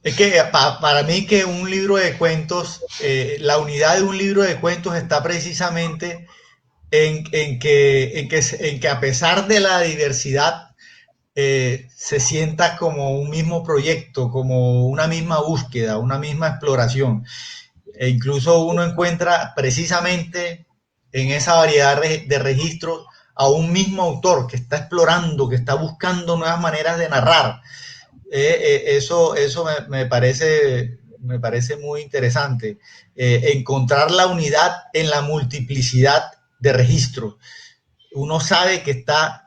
Es que para mí que un libro de cuentos, la unidad de un libro de cuentos está precisamente en que a pesar de la diversidad, se sienta como un mismo proyecto, como una misma búsqueda, una misma exploración. E incluso uno encuentra precisamente en esa variedad de registros a un mismo autor que está explorando, que está buscando nuevas maneras de narrar. Eso me parece muy interesante. Encontrar la unidad en la multiplicidad de registros. Uno sabe que está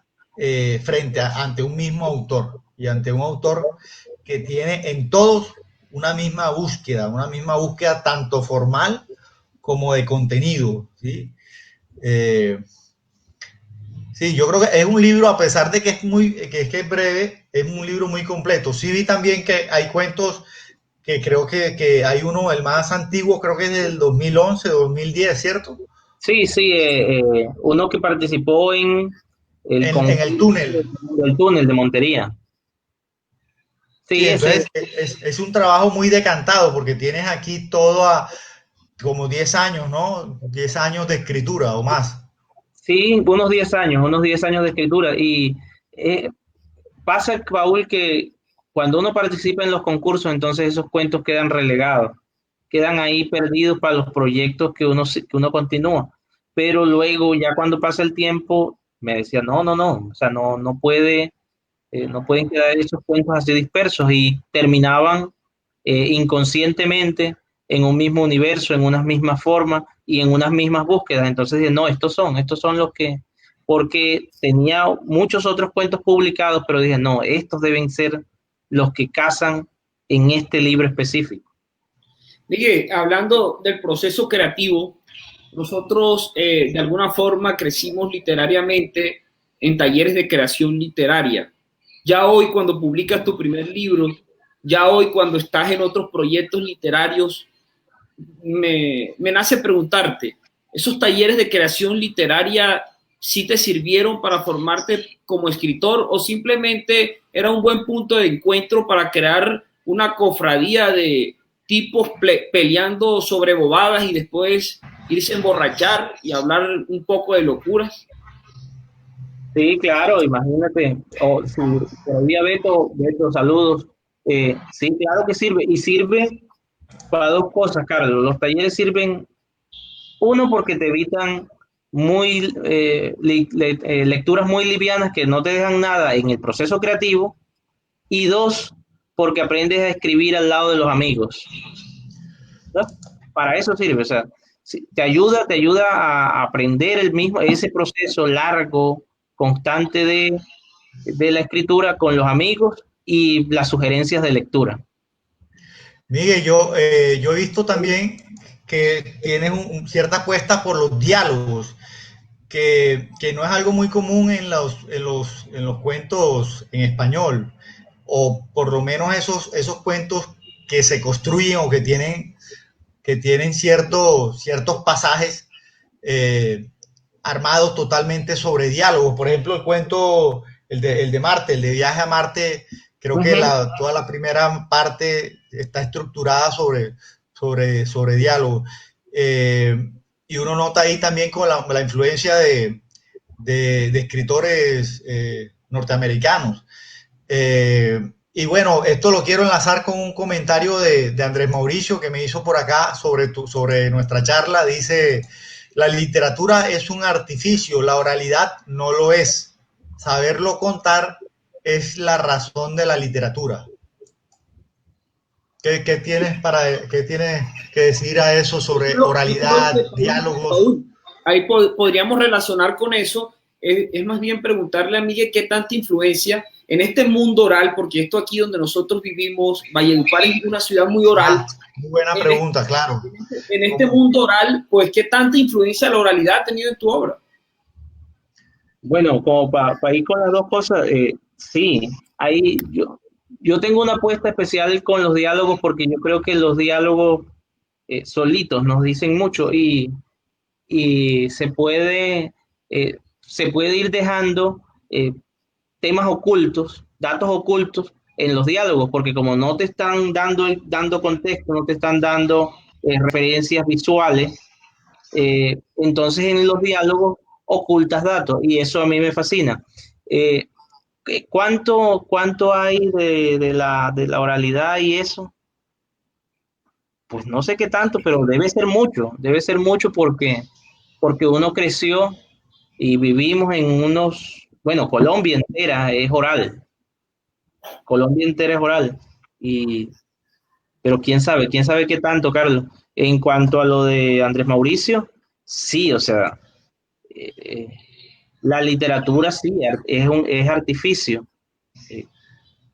ante un mismo autor y ante un autor que tiene en todos una misma búsqueda tanto formal como de contenido. ¿Sí? Eh, sí, yo creo que es un libro, a pesar de que que es breve, es un libro muy completo. Sí vi también que hay cuentos que creo que hay uno, el más antiguo, creo que es del 2011, 2010, ¿cierto? Sí, sí, uno que participó en el En el concurso túnel. del túnel de Montería. Sí, Sí, ese entonces es. es un trabajo muy decantado porque tienes aquí todo a como 10 años, ¿no? 10 años de escritura o más. Sí, unos 10 años de escritura. Y eh, pasa, Paul, que cuando uno participa en los concursos, entonces esos cuentos quedan relegados, quedan ahí perdidos para los proyectos que uno continúa. Pero luego, ya cuando pasa el tiempo, me decía, no, o sea, no pueden quedar esos cuentos así dispersos y terminaban inconscientemente en un mismo universo, en unas mismas formas y en unas mismas búsquedas. Entonces dije, no, estos son los que, porque tenía muchos otros cuentos publicados, pero dije, no, estos deben ser los que casan en este libro específico. Miguel, hablando del proceso creativo, nosotros de alguna forma crecimos literariamente en talleres de creación literaria. Ya hoy cuando publicas tu primer libro, ya hoy cuando estás en otros proyectos literarios, me nace preguntarte, ¿esos talleres de creación literaria sí te sirvieron para formarte como escritor o simplemente era un buen punto de encuentro para crear una cofradía de tipos peleando sobre bobadas y después irse a emborrachar y hablar un poco de locuras? Sí, claro, imagínate, si todavía Beto, saludos. Sí, claro que sirve, y sirve para dos cosas, Carlos. Los talleres sirven, uno, porque te evitan lecturas muy livianas que no te dejan nada en el proceso creativo, y dos, porque aprendes a escribir al lado de los amigos, ¿no? Para eso sirve, o sea, te ayuda a aprender ese proceso largo, constante de la escritura con los amigos y las sugerencias de lectura. Miguel, yo he visto también que tienes cierta apuesta por los diálogos, que no es algo muy común en los cuentos en español, o por lo menos esos cuentos que se construyen o que tienen ciertos pasajes eh, armados totalmente sobre diálogos. Por ejemplo, el de Marte, el de Viaje a Marte, creo que toda la primera parte está estructurada sobre diálogos. Y uno nota ahí también con la influencia de escritores norteamericanos. Y bueno, esto lo quiero enlazar con un comentario de Andrés Mauricio que me hizo por acá sobre nuestra charla. Dice, la literatura es un artificio, la oralidad no lo es. Saberlo contar es la razón de la literatura. ¿Qué tienes que decir a eso sobre oralidad, diálogos? Ahí podríamos relacionar con eso. Es más bien preguntarle a Miguel qué tanta influencia en este mundo oral, porque esto aquí donde nosotros vivimos, Valledupar es una ciudad muy oral. Muy buena pregunta, claro. En este mundo oral, pues, ¿qué tanta influencia la oralidad ha tenido en tu obra? Bueno, como para ir con las dos cosas, sí, ahí yo tengo una apuesta especial con los diálogos porque yo creo que los diálogos solitos nos dicen mucho y se puede ir dejando temas ocultos, datos ocultos en los diálogos, porque como no te están dando contexto, no te están dando referencias visuales, entonces en los diálogos ocultas datos y eso a mí me fascina. ¿Cuánto hay de la oralidad y eso? Pues no sé qué tanto, pero debe ser mucho porque uno creció y vivimos en bueno, Colombia entera es oral, pero quién sabe qué tanto, Carlos. En cuanto a lo de Andrés Mauricio, sí, o sea, eh, la literatura sí, es artificio.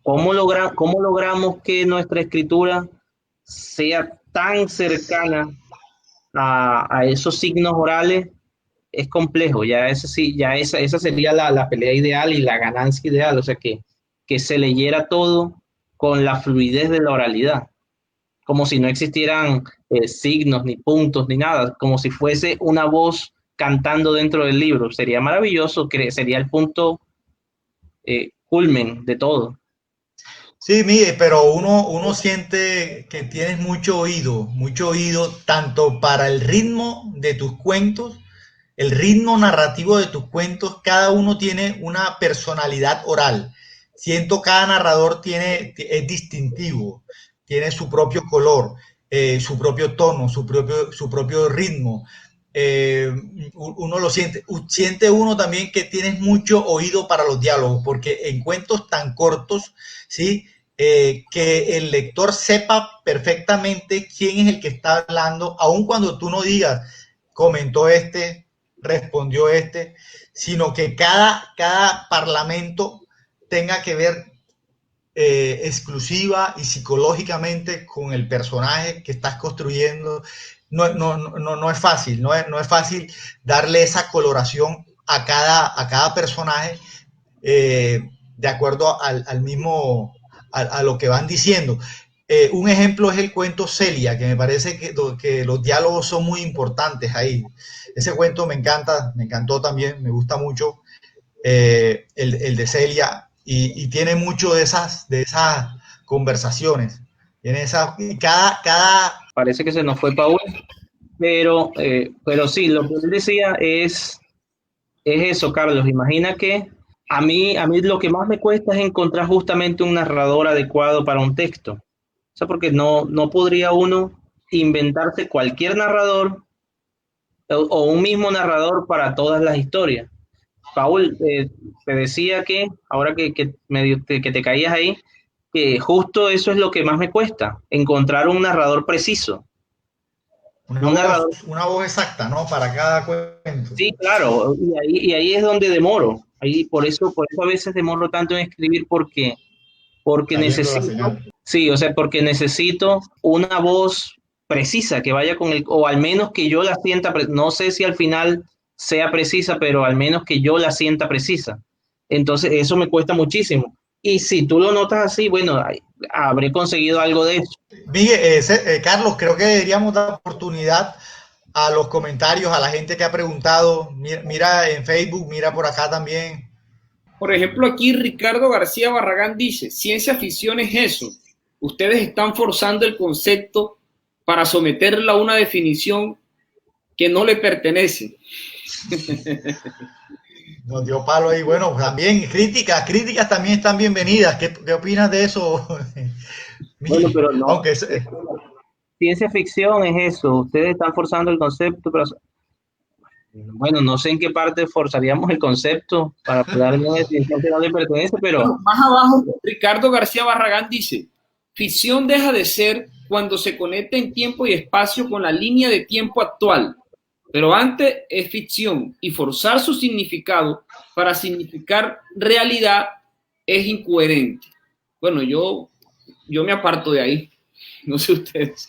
¿Cómo logramos que nuestra escritura sea tan cercana a esos signos orales? Es complejo, ya esa sí, esa sería la pelea ideal y la ganancia ideal, o sea que se leyera todo con la fluidez de la oralidad, como si no existieran signos, ni puntos, ni nada, como si fuese una voz cantando dentro del libro. Sería maravilloso, sería el punto culmen de todo. Sí, Miguel, pero uno siente que tienes mucho oído tanto para el ritmo de tus cuentos, el ritmo narrativo de tus cuentos, cada uno tiene una personalidad oral. Siento cada narrador es distintivo, tiene su propio color, su propio tono, su propio ritmo. Eh, Uno lo siente uno también que tienes mucho oído para los diálogos, porque en cuentos tan cortos, ¿sí? Que el lector sepa perfectamente quién es el que está hablando, aun cuando tú no digas, comentó este, respondió este, sino que cada parlamento tenga que ver exclusiva y psicológicamente con el personaje que estás construyendo. No es fácil, no es fácil darle esa coloración a cada personaje de acuerdo al mismo, a lo que van diciendo. Un ejemplo es el cuento Celia, que me parece que los diálogos son muy importantes ahí. Ese cuento me encantó también, me gusta mucho el de Celia y tiene mucho de esas conversaciones. Tiene Parece que se nos fue Paul, pero sí, lo que él decía es eso, Carlos. Imagina que a mí lo que más me cuesta es encontrar justamente un narrador adecuado para un texto. O sea, porque no podría uno inventarse cualquier narrador o un mismo narrador para todas las historias. Paul, te decía que, ahora que te caías ahí, que justo eso es lo que más me cuesta, encontrar un narrador preciso. una voz exacta, ¿no? Para cada cuento. Sí, claro, y ahí es donde demoro. Por eso a veces demoro tanto en escribir porque necesito, sí, o sea, porque necesito una voz precisa que vaya con o al menos que yo la sienta, no sé si al final sea precisa, pero al menos que yo la sienta precisa. Entonces, eso me cuesta muchísimo. Y si tú lo notas así, bueno, habré conseguido algo de eso. Miguel, Carlos, creo que deberíamos dar oportunidad a los comentarios, a la gente que ha preguntado. Mira en Facebook, mira por acá también. Por ejemplo, aquí Ricardo García Barragán dice, ciencia ficción es eso. Ustedes están forzando el concepto para someterla a una definición que no le pertenece. Nos dio palo ahí. Bueno, también críticas también están bienvenidas. ¿Qué opinas de eso? Bueno, pero no. Aunque Ciencia ficción es eso. Ustedes están forzando el concepto, pero Bueno, no sé en qué parte forzaríamos el concepto para darle una definición que no le pertenece, pero Bueno, más abajo, Ricardo García Barragán dice, ficción deja de ser cuando se conecta en tiempo y espacio con la línea de tiempo actual, pero antes es ficción y forzar su significado para significar realidad es incoherente. Bueno, yo me aparto de ahí, no sé ustedes,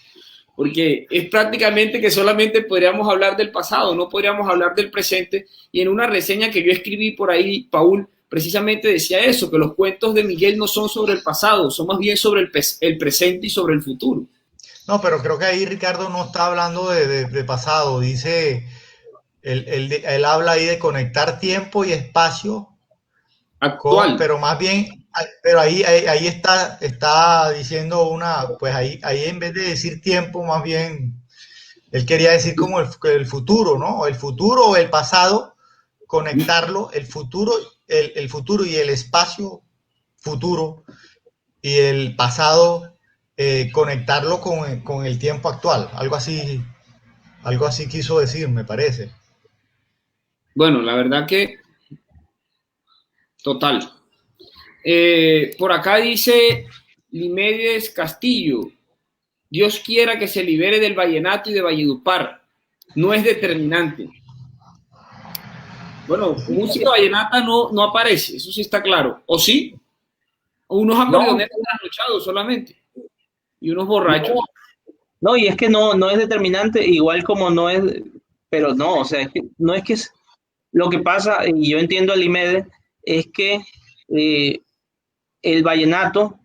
porque es prácticamente que solamente podríamos hablar del pasado, no podríamos hablar del presente. Y en una reseña que yo escribí por ahí, Paul precisamente decía eso, que los cuentos de Miguel no son sobre el pasado, son más bien sobre el presente y sobre el futuro. No, pero creo que ahí Ricardo no está hablando de pasado, dice, él habla ahí de conectar tiempo y espacio Actual. pero más bien, pero ahí está diciendo pues ahí en vez de decir tiempo, más bien, él quería decir como el futuro, ¿no? El futuro o el pasado, conectarlo, el futuro y el espacio futuro y el pasado, conectarlo con el tiempo actual, algo así quiso decir, me parece. Bueno, la verdad que total. Por acá dice Limedes Castillo, Dios quiera que se libere del vallenato y de Valledupar, no es determinante. Bueno, música vallenata no aparece, eso sí está claro. ¿O sí? Unos acordeoneros trasnochados solamente y unos borrachos. no, y es que no es determinante, igual como no es, pero no, o sea, no es que lo que pasa, y yo entiendo a Limedes, es que el vallenato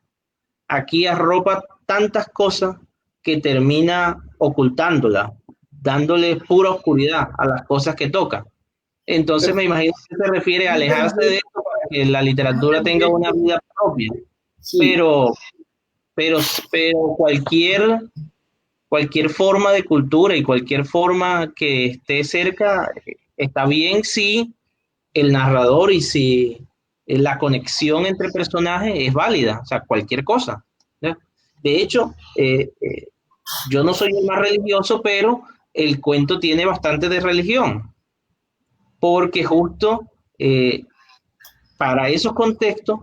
aquí arropa tantas cosas que termina ocultándola, dándole pura oscuridad a las cosas que toca. Entonces me imagino que se refiere a alejarse de esto para que la literatura tenga una vida propia. Sí. Pero cualquier forma de cultura y cualquier forma que esté cerca está bien si el narrador y si la conexión entre personajes es válida, o sea, cualquier cosa, ¿ya? De hecho, yo no soy el más religioso, pero el cuento tiene bastante de religión, porque justo para esos contextos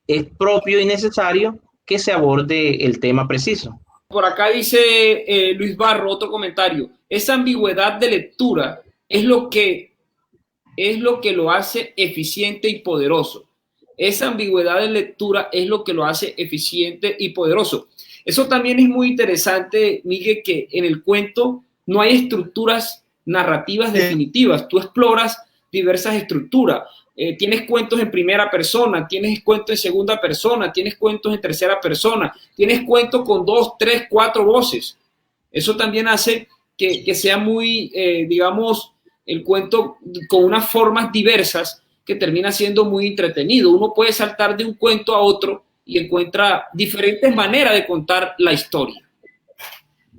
es propio y necesario que se aborde el tema preciso. Por acá dice Luis Barro, otro comentario, esa ambigüedad de lectura es lo que lo hace eficiente y poderoso. Esa ambigüedad de lectura es lo que lo hace eficiente y poderoso. Eso también es muy interesante, Miguel, que en el cuento no hay estructuras narrativas definitivas. Tú exploras diversas estructuras. Tienes cuentos en primera persona, tienes cuentos en segunda persona, tienes cuentos en tercera persona, tienes cuentos con 2, 3, 4 voces. Eso también hace que sea muy, digamos, el cuento con unas formas diversas que termina siendo muy entretenido. Uno puede saltar de un cuento a otro y encuentra diferentes maneras de contar la historia.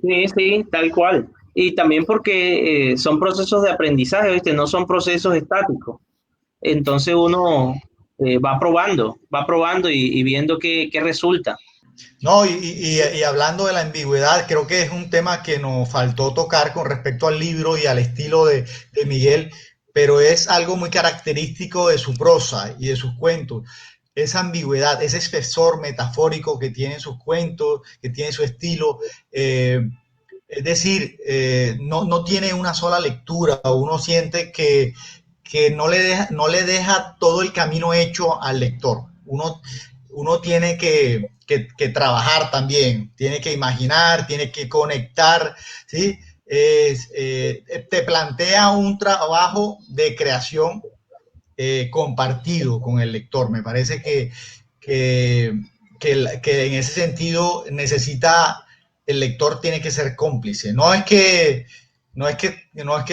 Sí, tal cual. Y también porque son procesos de aprendizaje, ¿viste? No son procesos estáticos. Entonces uno va probando y viendo qué resulta. No, y hablando de la ambigüedad, creo que es un tema que nos faltó tocar con respecto al libro y al estilo de Miguel, pero es algo muy característico de su prosa y de sus cuentos. Esa ambigüedad, ese espesor metafórico que tiene sus cuentos, que tiene su estilo. Es decir, no tiene una sola lectura. Uno siente que no le deja todo el camino hecho al lector. Uno tiene que trabajar también, tiene que imaginar, tiene que conectar, ¿sí? Te plantea un trabajo de creación compartido con el lector. Me parece que en ese sentido el lector tiene que ser cómplice. No es que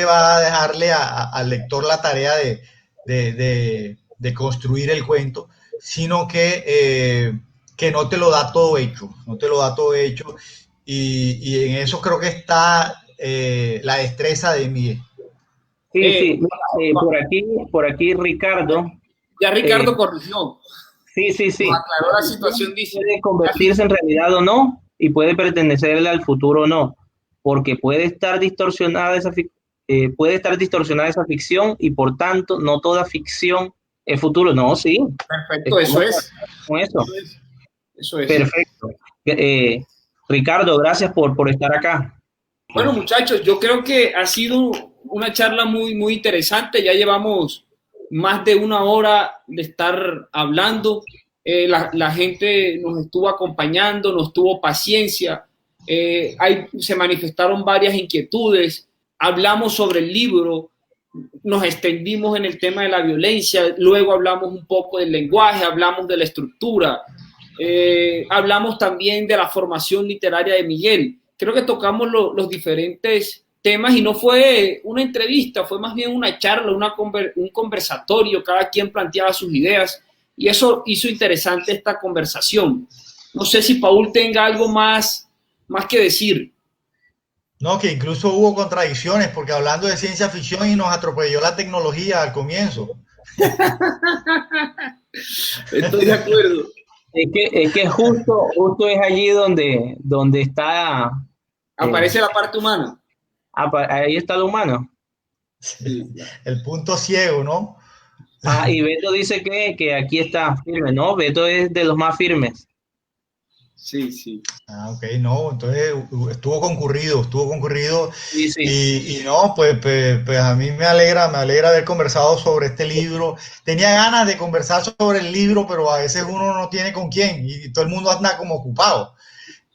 va a dejarle al lector la tarea de construir el cuento, sino que no te lo da todo hecho, y en eso creo que está la destreza de Miguel. Sí. Por aquí Ricardo. Ya Ricardo corrigió. Sí. Aclaró la situación, dice. Puede convertirse en realidad o no, y puede pertenecerle al futuro o no, porque puede estar distorsionada puede estar distorsionada esa ficción y por tanto no toda ficción es futuro. No, sí. Perfecto, eso es. Con eso. Eso es. Perfecto. Ricardo, gracias por estar acá. Bueno, muchachos, yo creo que ha sido una charla muy, muy interesante. Ya llevamos más de una hora de estar hablando. La gente nos estuvo acompañando, nos tuvo paciencia. Se manifestaron varias inquietudes. Hablamos sobre el libro, nos extendimos en el tema de la violencia, luego hablamos un poco del lenguaje, hablamos de la estructura, hablamos también de la formación literaria de Miguel. Creo que tocamos los diferentes temas y no fue una entrevista, fue más bien una charla, un conversatorio, cada quien planteaba sus ideas y eso hizo interesante esta conversación. No sé si Paul tenga algo más que decir. No, que incluso hubo contradicciones, porque hablando de ciencia ficción y nos atropelló la tecnología al comienzo. Estoy de acuerdo. Es que justo es allí donde está... Aparece la parte humana. Ahí está lo humano. Sí, el punto ciego, ¿no? Y Beto dice que aquí está firme, ¿no? Beto es de los más firmes. Sí, sí. Ok, no, entonces estuvo concurrido. Sí, sí. Y no, pues a mí me alegra haber conversado sobre este libro. Tenía ganas de conversar sobre el libro, pero a veces uno no tiene con quién y todo el mundo anda como ocupado.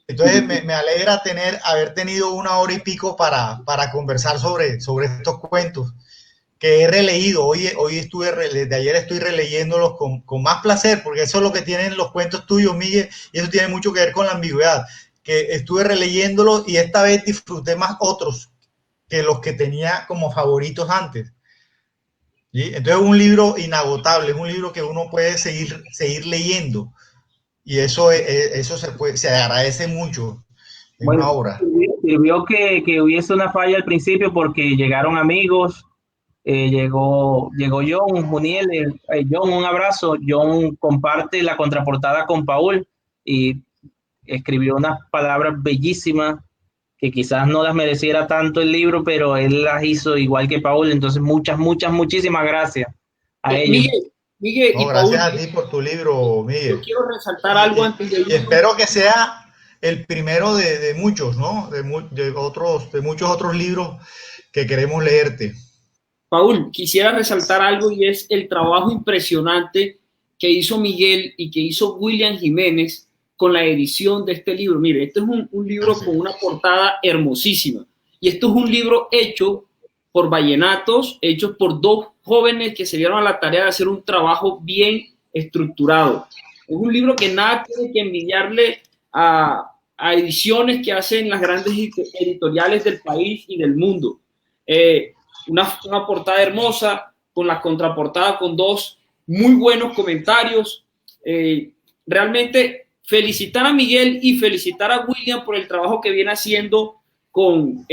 Entonces me alegra haber tenido una hora y pico para conversar sobre estos cuentos que he releído. Hoy desde ayer estoy releyéndolos con más placer, porque eso es lo que tienen los cuentos tuyos, Miguel, y eso tiene mucho que ver con la ambigüedad, que estuve releyéndolos y esta vez disfruté más otros que los que tenía como favoritos antes. ¿Sí? Entonces es un libro inagotable, es un libro que uno puede seguir leyendo y eso se agradece mucho en una obra. Sirvió que hubiese una falla al principio porque llegaron amigos. Llegó John Juniel, John, un abrazo. John comparte la contraportada con Paul y escribió unas palabras bellísimas que quizás no las mereciera tanto el libro, pero él las hizo igual que Paul. Entonces muchísimas gracias a ellos. Miguel, no, gracias Paul, a ti por tu libro, Miguel. Yo quiero resaltar algo antes de... Y espero que sea el primero de muchos, ¿no? De muchos otros libros que queremos leerte. Paul, quisiera resaltar algo y es el trabajo impresionante que hizo Miguel y que hizo William Jiménez con la edición de este libro. Mire, este es un libro con una portada hermosísima y esto es un libro hecho por vallenatos, hechos por dos jóvenes que se dieron a la tarea de hacer un trabajo bien estructurado. Es un libro que nada tiene que envidiarle a ediciones que hacen las grandes editoriales del país y del mundo. Una portada hermosa, con la contraportada con dos muy buenos comentarios. Realmente felicitar a Miguel y felicitar a William por el trabajo que viene haciendo con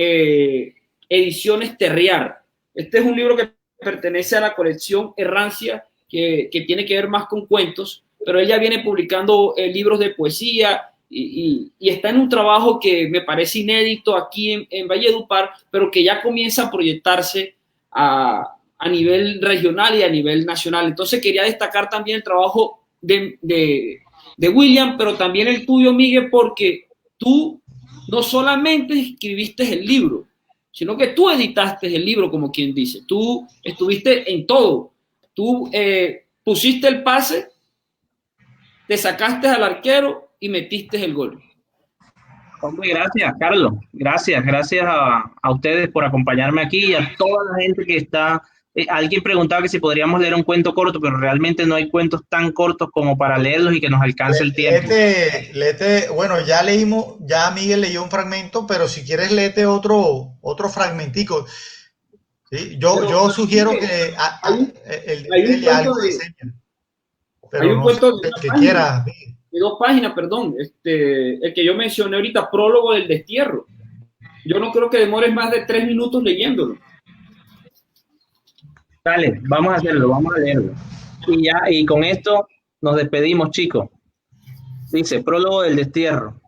Ediciones Terriar. Este es un libro que pertenece a la colección Errancia, que tiene que ver más con cuentos, pero ella viene publicando libros de poesía y está en un trabajo que me parece inédito aquí en Valledupar, pero que ya comienza a proyectarse a nivel regional y a nivel nacional. Entonces quería destacar también el trabajo de William, pero también el tuyo, Miguel, porque tú no solamente escribiste el libro, sino que tú editaste el libro, como quien dice. Tú estuviste en todo. Tú pusiste el pase, te sacaste al arquero y metiste el gol. Hombre, gracias, Carlos. Gracias a ustedes por acompañarme aquí y a toda la gente que está. Alguien preguntaba que si podríamos leer un cuento corto, pero realmente no hay cuentos tan cortos como para leerlos y que nos alcance el tiempo. Bueno, ya Miguel leyó un fragmento, pero si quieres léete otro fragmentico. ¿Sí? Yo sugiero que hay un cuento que quiera. De 2 páginas, perdón, el que yo mencioné ahorita, Prólogo del Destierro. Yo no creo que demores más de 3 minutos leyéndolo. Dale, vamos a hacerlo, vamos a leerlo. Y con esto nos despedimos, chicos. Dice, Prólogo del Destierro.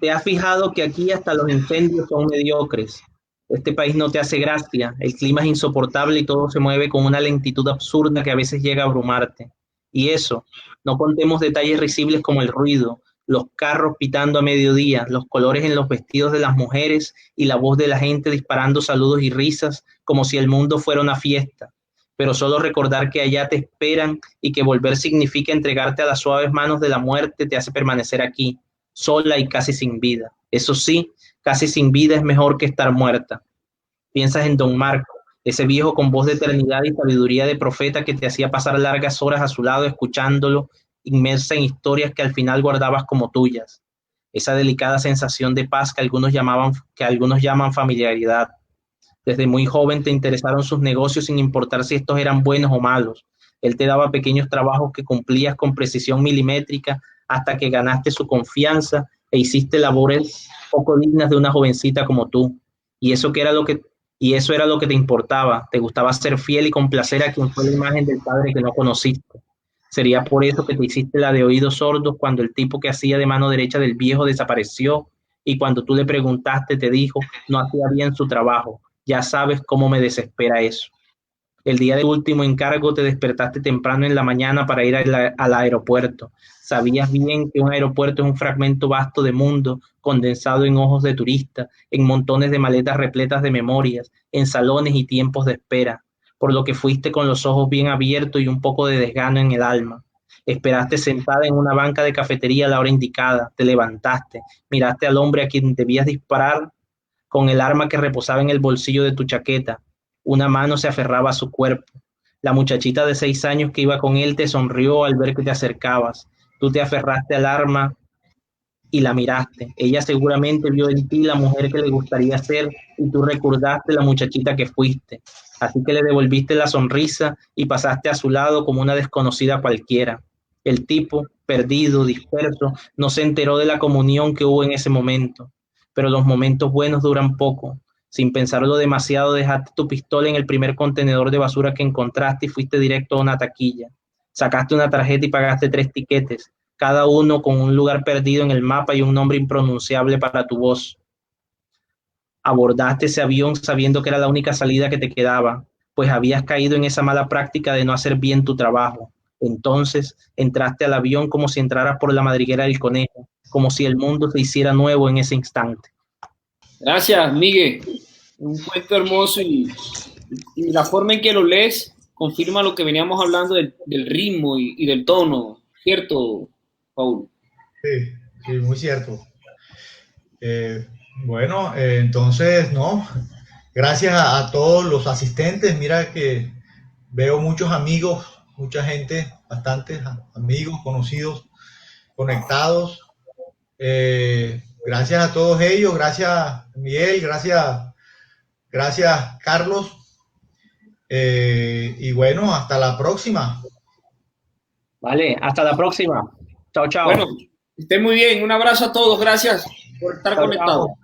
¿Te has fijado que aquí hasta los incendios son mediocres? Este país no te hace gracia, el clima es insoportable y todo se mueve con una lentitud absurda que a veces llega a abrumarte. Y eso, no contemos detalles risibles como el ruido, los carros pitando a mediodía, los colores en los vestidos de las mujeres y la voz de la gente disparando saludos y risas como si el mundo fuera una fiesta. Pero solo recordar que allá te esperan y que volver significa entregarte a las suaves manos de la muerte te hace permanecer aquí, sola y casi sin vida. Eso sí, casi sin vida es mejor que estar muerta. Piensas en don Marco, ese viejo con voz de eternidad y sabiduría de profeta que te hacía pasar largas horas a su lado escuchándolo, inmersa en historias que al final guardabas como tuyas. Esa delicada sensación de paz que algunos llaman familiaridad. Desde muy joven te interesaron sus negocios sin importar si estos eran buenos o malos. Él te daba pequeños trabajos que cumplías con precisión milimétrica hasta que ganaste su confianza e hiciste labores poco dignas de una jovencita como tú. Y eso que era lo que y eso era lo que te importaba. Te gustaba ser fiel y complacer a quien fue la imagen del padre que no conociste. Sería por eso que te hiciste la de oídos sordos cuando el tipo que hacía de mano derecha del viejo desapareció y cuando tú le preguntaste te dijo no hacía bien su trabajo. Ya sabes cómo me desespera eso. El día del último encargo te despertaste temprano en la mañana para ir al aeropuerto. Sabías bien que un aeropuerto es un fragmento vasto de mundo, condensado en ojos de turista, en montones de maletas repletas de memorias, en salones y tiempos de espera, por lo que fuiste con los ojos bien abiertos y un poco de desgano en el alma. Esperaste sentada en una banca de cafetería a la hora indicada, te levantaste, miraste al hombre a quien debías disparar con el arma que reposaba en el bolsillo de tu chaqueta. Una mano se aferraba a su cuerpo. La muchachita de 6 años que iba con él te sonrió al ver que te acercabas. Tú te aferraste al arma y la miraste. Ella seguramente vio en ti la mujer que le gustaría ser y tú recordaste la muchachita que fuiste. Así que le devolviste la sonrisa y pasaste a su lado como una desconocida cualquiera. El tipo, perdido, disperso, no se enteró de la comunión que hubo en ese momento. Pero los momentos buenos duran poco. Sin pensarlo demasiado, dejaste tu pistola en el primer contenedor de basura que encontraste y fuiste directo a una taquilla. Sacaste una tarjeta y pagaste 3 tiquetes, cada uno con un lugar perdido en el mapa y un nombre impronunciable para tu voz. Abordaste ese avión sabiendo que era la única salida que te quedaba, pues habías caído en esa mala práctica de no hacer bien tu trabajo. Entonces entraste al avión como si entraras por la madriguera del conejo, como si el mundo se hiciera nuevo en ese instante. Gracias, Miguel. Un cuento hermoso y la forma en que lo lees confirma lo que veníamos hablando del ritmo y del tono, ¿cierto, Paul? Sí, sí, muy cierto. Bueno, entonces, no, gracias a todos los asistentes. Mira que veo muchos amigos, mucha gente, bastantes amigos, conocidos, conectados. Gracias a todos ellos, gracias Miguel, gracias Carlos. Y bueno, hasta la próxima. Vale, hasta la próxima. Chao, chao. Bueno, estén muy bien. Un abrazo a todos. Gracias por estar Chao, conectados. chao.